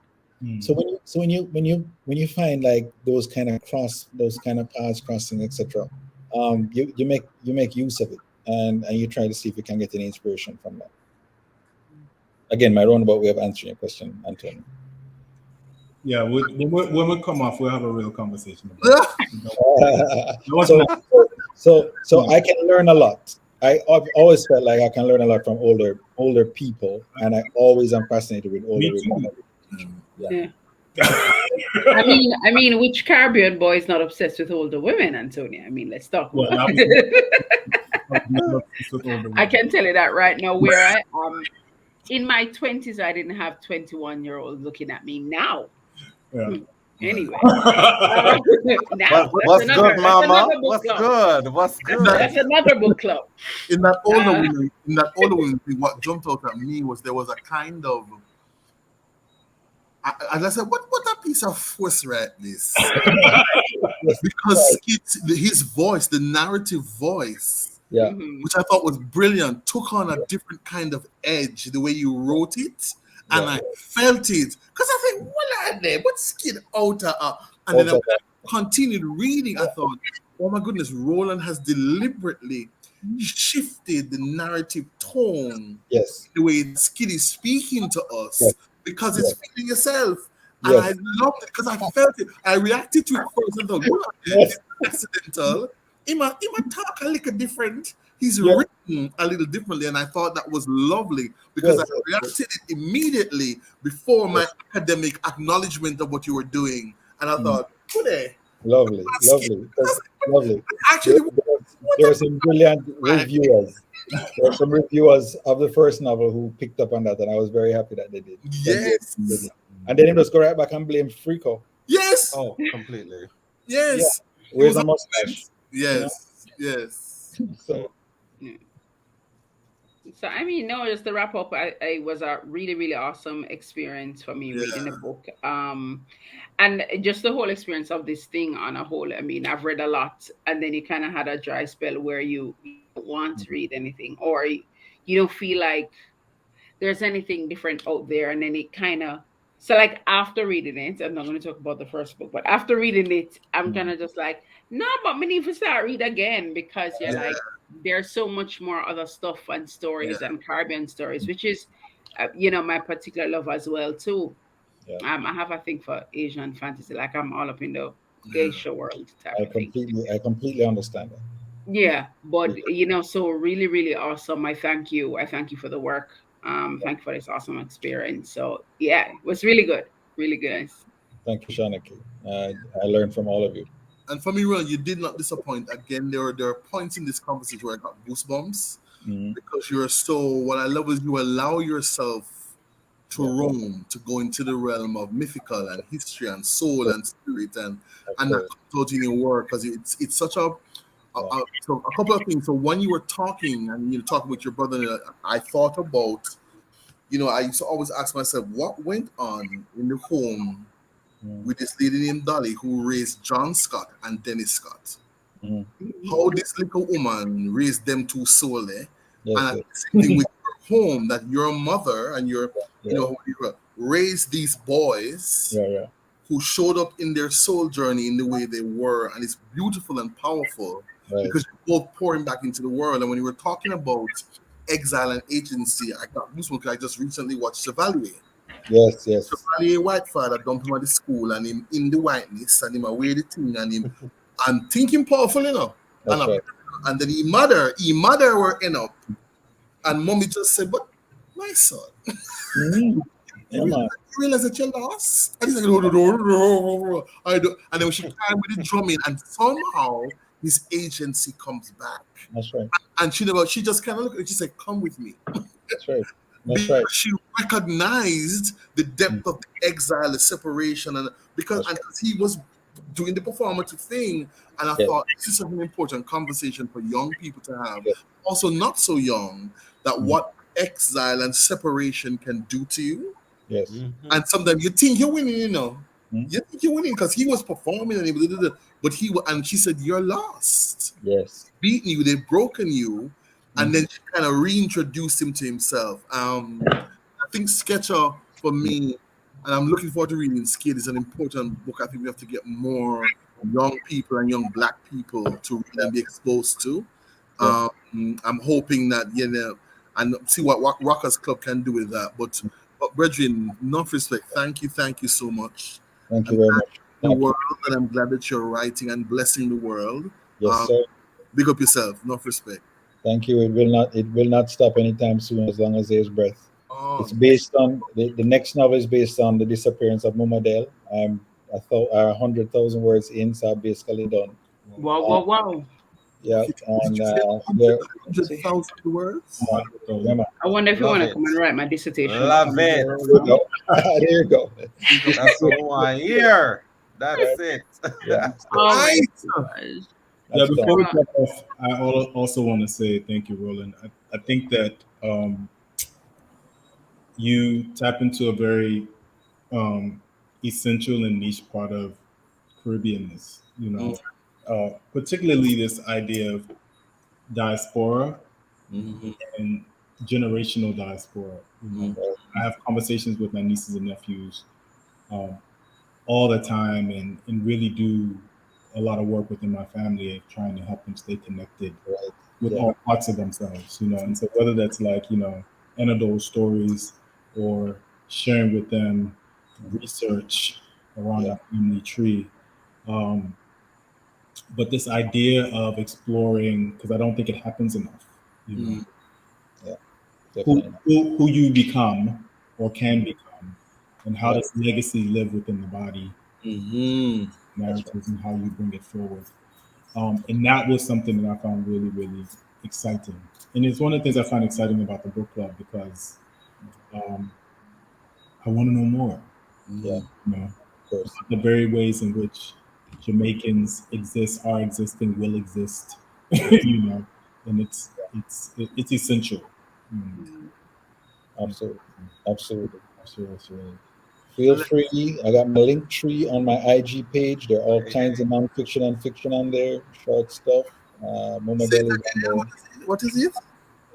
So when you find like those kind of paths crossing, etc., you make use of it and you try to see if you can get any inspiration from that. Again, my roundabout way of answering your question, Antonio. Yeah, when we come off, we'll have a real conversation about it. So I can learn a lot. I've always felt like I can learn a lot from older people, and I always am fascinated with older women. Yeah. I mean, which Caribbean boy is not obsessed with older women, Antonio? I mean, let's talk about it. I can tell you that right now, where I am in my 20s, I didn't have 21-year-olds looking at me now. Yeah. Anyway, what's good, Mama? What's good? That's another book club. In that older women thing, what jumped out at me was there was a kind of, as I said, what a piece of force right this, because his voice, the narrative voice, which I thought was brilliant, took on a different kind of edge the way you wrote it. And I felt it because I think, what are they? What's skin outer? And then I continued reading. I thought, oh my goodness, Roland has deliberately shifted the narrative tone. Yes, the way Skid is speaking to us because it's feeling yourself. And I loved it because I felt it. I reacted to it first and thought, what? It's accidental. He might talk a little different. He's written a little differently, and I thought that was lovely because I reacted it immediately before my academic acknowledgement of what you were doing, and I thought, lovely. Actually, there are some brilliant reviewers. There are some reviewers of the first novel who picked up on that, and I was very happy that they did. Yes, and then he just go right back and blame Frico. Yes, oh, completely. Yes, where's the mustache? Yes, yes. So I mean, no, just to wrap up, it was a really, really awesome experience for me reading the book. And just the whole experience of this thing on a whole. I mean, I've read a lot, and then you kind of had a dry spell where you don't want to read anything, or you don't feel like there's anything different out there, and then it kind of. So like after reading it, I'm not going to talk about the first book, but after reading it, I'm kind of just like, no, but we need to start read again because you're like, there's so much more other stuff and stories and Caribbean stories, which is, my particular love as well too. Yeah. I have a thing for Asian fantasy, like I'm all up in the geisha world type of thing. I completely understand that. Yeah, but so really, really awesome. I thank you for the work. Thank you for this awesome experience. So yeah, it was really good. Really good. Thank you, Shawna-Kae. I learned from all of you. And for me, Ron, you did not disappoint. Again, there are points in this conversation where I got goosebumps because you're so. What I love is you allow yourself to roam, to go into the realm of mythical and history and soul and spirit, and that comes out in your work because it's such a couple of things. So when you were talking and you're talking with your brother, I thought about, I used to always ask myself, what went on in the home with this lady named Dolly who raised John Scott and Dennis Scott. How this little woman raised them two solely. And same thing with your home, that your mother and your, raised these boys who showed up in their soul journey in the way they were, and it's beautiful and powerful because you're both pouring back into the world. And when you were talking about exile and agency, I got goosebumps because I just recently watched Chevalier. Yes. Chevalier white father dumped him at the school, and him in the whiteness, and him away the thing, and him and thinking powerful, you know. And then he mother were end up, and mommy just said, "But my son." You realize that you're lost? And he's like, no. I do. And then when she came with the drumming, and somehow his agency comes back. That's right. And she just kind of looked at it, she said, "Come with me." That's right. She recognized the depth of the exile, the separation, and because he was doing the performative thing. And I thought this is an important conversation for young people to have. Also, not so young, that what exile and separation can do to you. Yes. And sometimes you think you're winning, you know. You think you're winning because he was performing and she said, "You're lost." Yes. Beaten you, they've broken you. And then she kind of reintroduced him to himself. I think Sketcher, for me, and I'm looking forward to reading Skid, is an important book. I think we have to get more young people and young Black people to read and be exposed to. I'm hoping that, you know, and see what Rockaz Club can do with that. But brethren, enough respect. Thank you so much. Thank you very much. The world, and I'm glad that you're writing and blessing the world. Yes, sir. Big up yourself. Enough respect. Thank you. It will not stop anytime soon as long as there's breath. It's based on the next novel is based on the disappearance of Mama Dale. I'm 100,000 words in, so I'm basically done. Wow. Yeah, and 100,000 words. I wonder if you want to come and write my dissertation. Love it. There you go. That's all I hear. That's it. Yeah, before we cut off, I also want to say thank you, Roland. I think that you tap into a very essential and niche part of Caribbeanness, you know, particularly this idea of diaspora and generational diaspora. You know, I have conversations with my nieces and nephews all the time and really do a lot of work within my family of trying to help them stay connected with all parts of themselves, you know. And so whether that's like, you know, anecdotal stories or sharing with them research around our family tree. But this idea of exploring, because I don't think it happens enough, you know, who you become or can become, and how does legacy live within the body, narratives, and how you bring it forward. And that was something that I found really, really exciting. And it's one of the things I find exciting about the book club because I want to know more. You know, the very ways in which Jamaicans exist, are existing, will exist. You know, and it's essential. Absolutely. Feel free. I got my link tree on my IG page. There are all kinds of nonfiction and fiction on there, short stuff. What is it?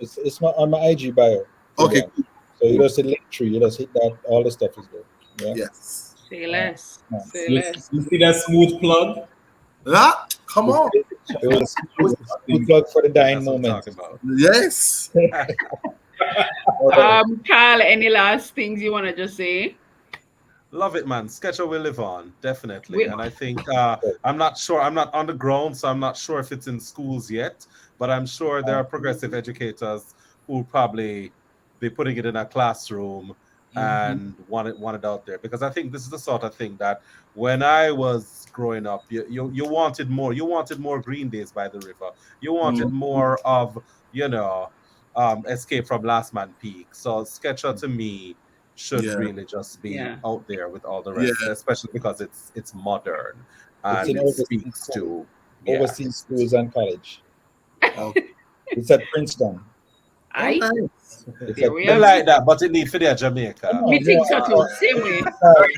It's on my IG bio. Okay. So you just hit link tree. You just hit that. All the stuff is there. Yes. Say less. You see that smooth plug? Come on. It was a plug for the dying moment. Yes. Karl, any last things you want to just say? Love it, man. Sketcher will live on, definitely. And I think I'm not sure. I'm not on the ground, so I'm not sure if it's in schools yet. But I'm sure there are progressive educators who will probably be putting it in a classroom and want it out there. Because I think this is the sort of thing that when I was growing up, you wanted more. You wanted more Green Days by the River. You wanted more of, you know, Escape from Last Man Peak. So Sketcher to me should really just be out there with all the rest, especially because it's modern and it speaks to overseas schools and college. It's at Princeton. I like that, but it needs for their Jamaica. Me think so too. Same way.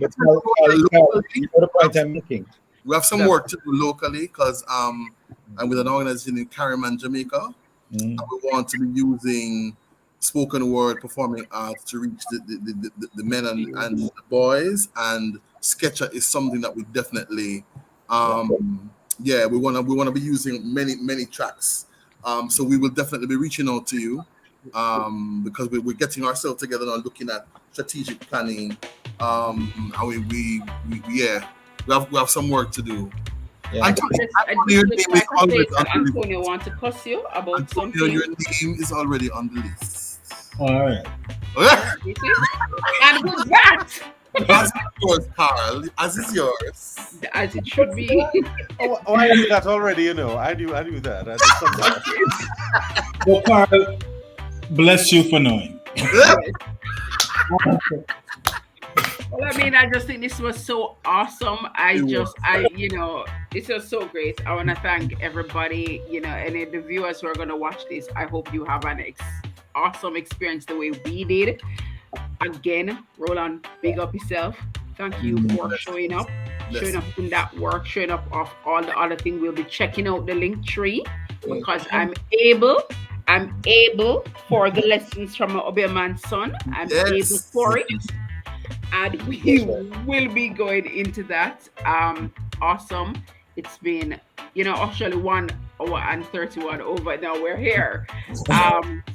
That's the point I'm making. We have some work to do locally because I'm with an organization in Carriman, Jamaica. And we want to be using spoken word performing arts to reach the men and the boys, and Sketcher is something that we definitely we want to be using many tracks, so we will definitely be reaching out to you because we're getting ourselves together now, looking at strategic planning, and we have some work to do. Yeah. Antonio, your name is already on the list. Antonio want to cuss you about Antonio, something. your name is already on the list. All right. And with that, As is yours, Karl. As is yours. as it should be. Oh, I knew that already. You know, I knew that. I did something. Well, Karl, bless you for knowing. Well, I mean, I just think this was so awesome. This was so great. I want to thank everybody, and the viewers who are going to watch this. I hope you have an awesome experience the way we did. Again, Roland, big up yourself. Thank you for showing up in that work, showing up of all the other things. We'll be checking out the link tree because I'm able for the lessons from my Obeahman's son. I'm able for it. And we will be going into that. Awesome. It's been, actually 1 hour and 31 over. Now we're here.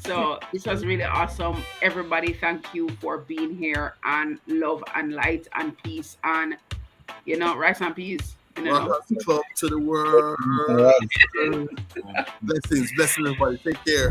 So this was really awesome. Everybody, thank you for being here, and love and light and peace and, rice and peace. Rockaz Club to the world. Blessings, everybody. Take care.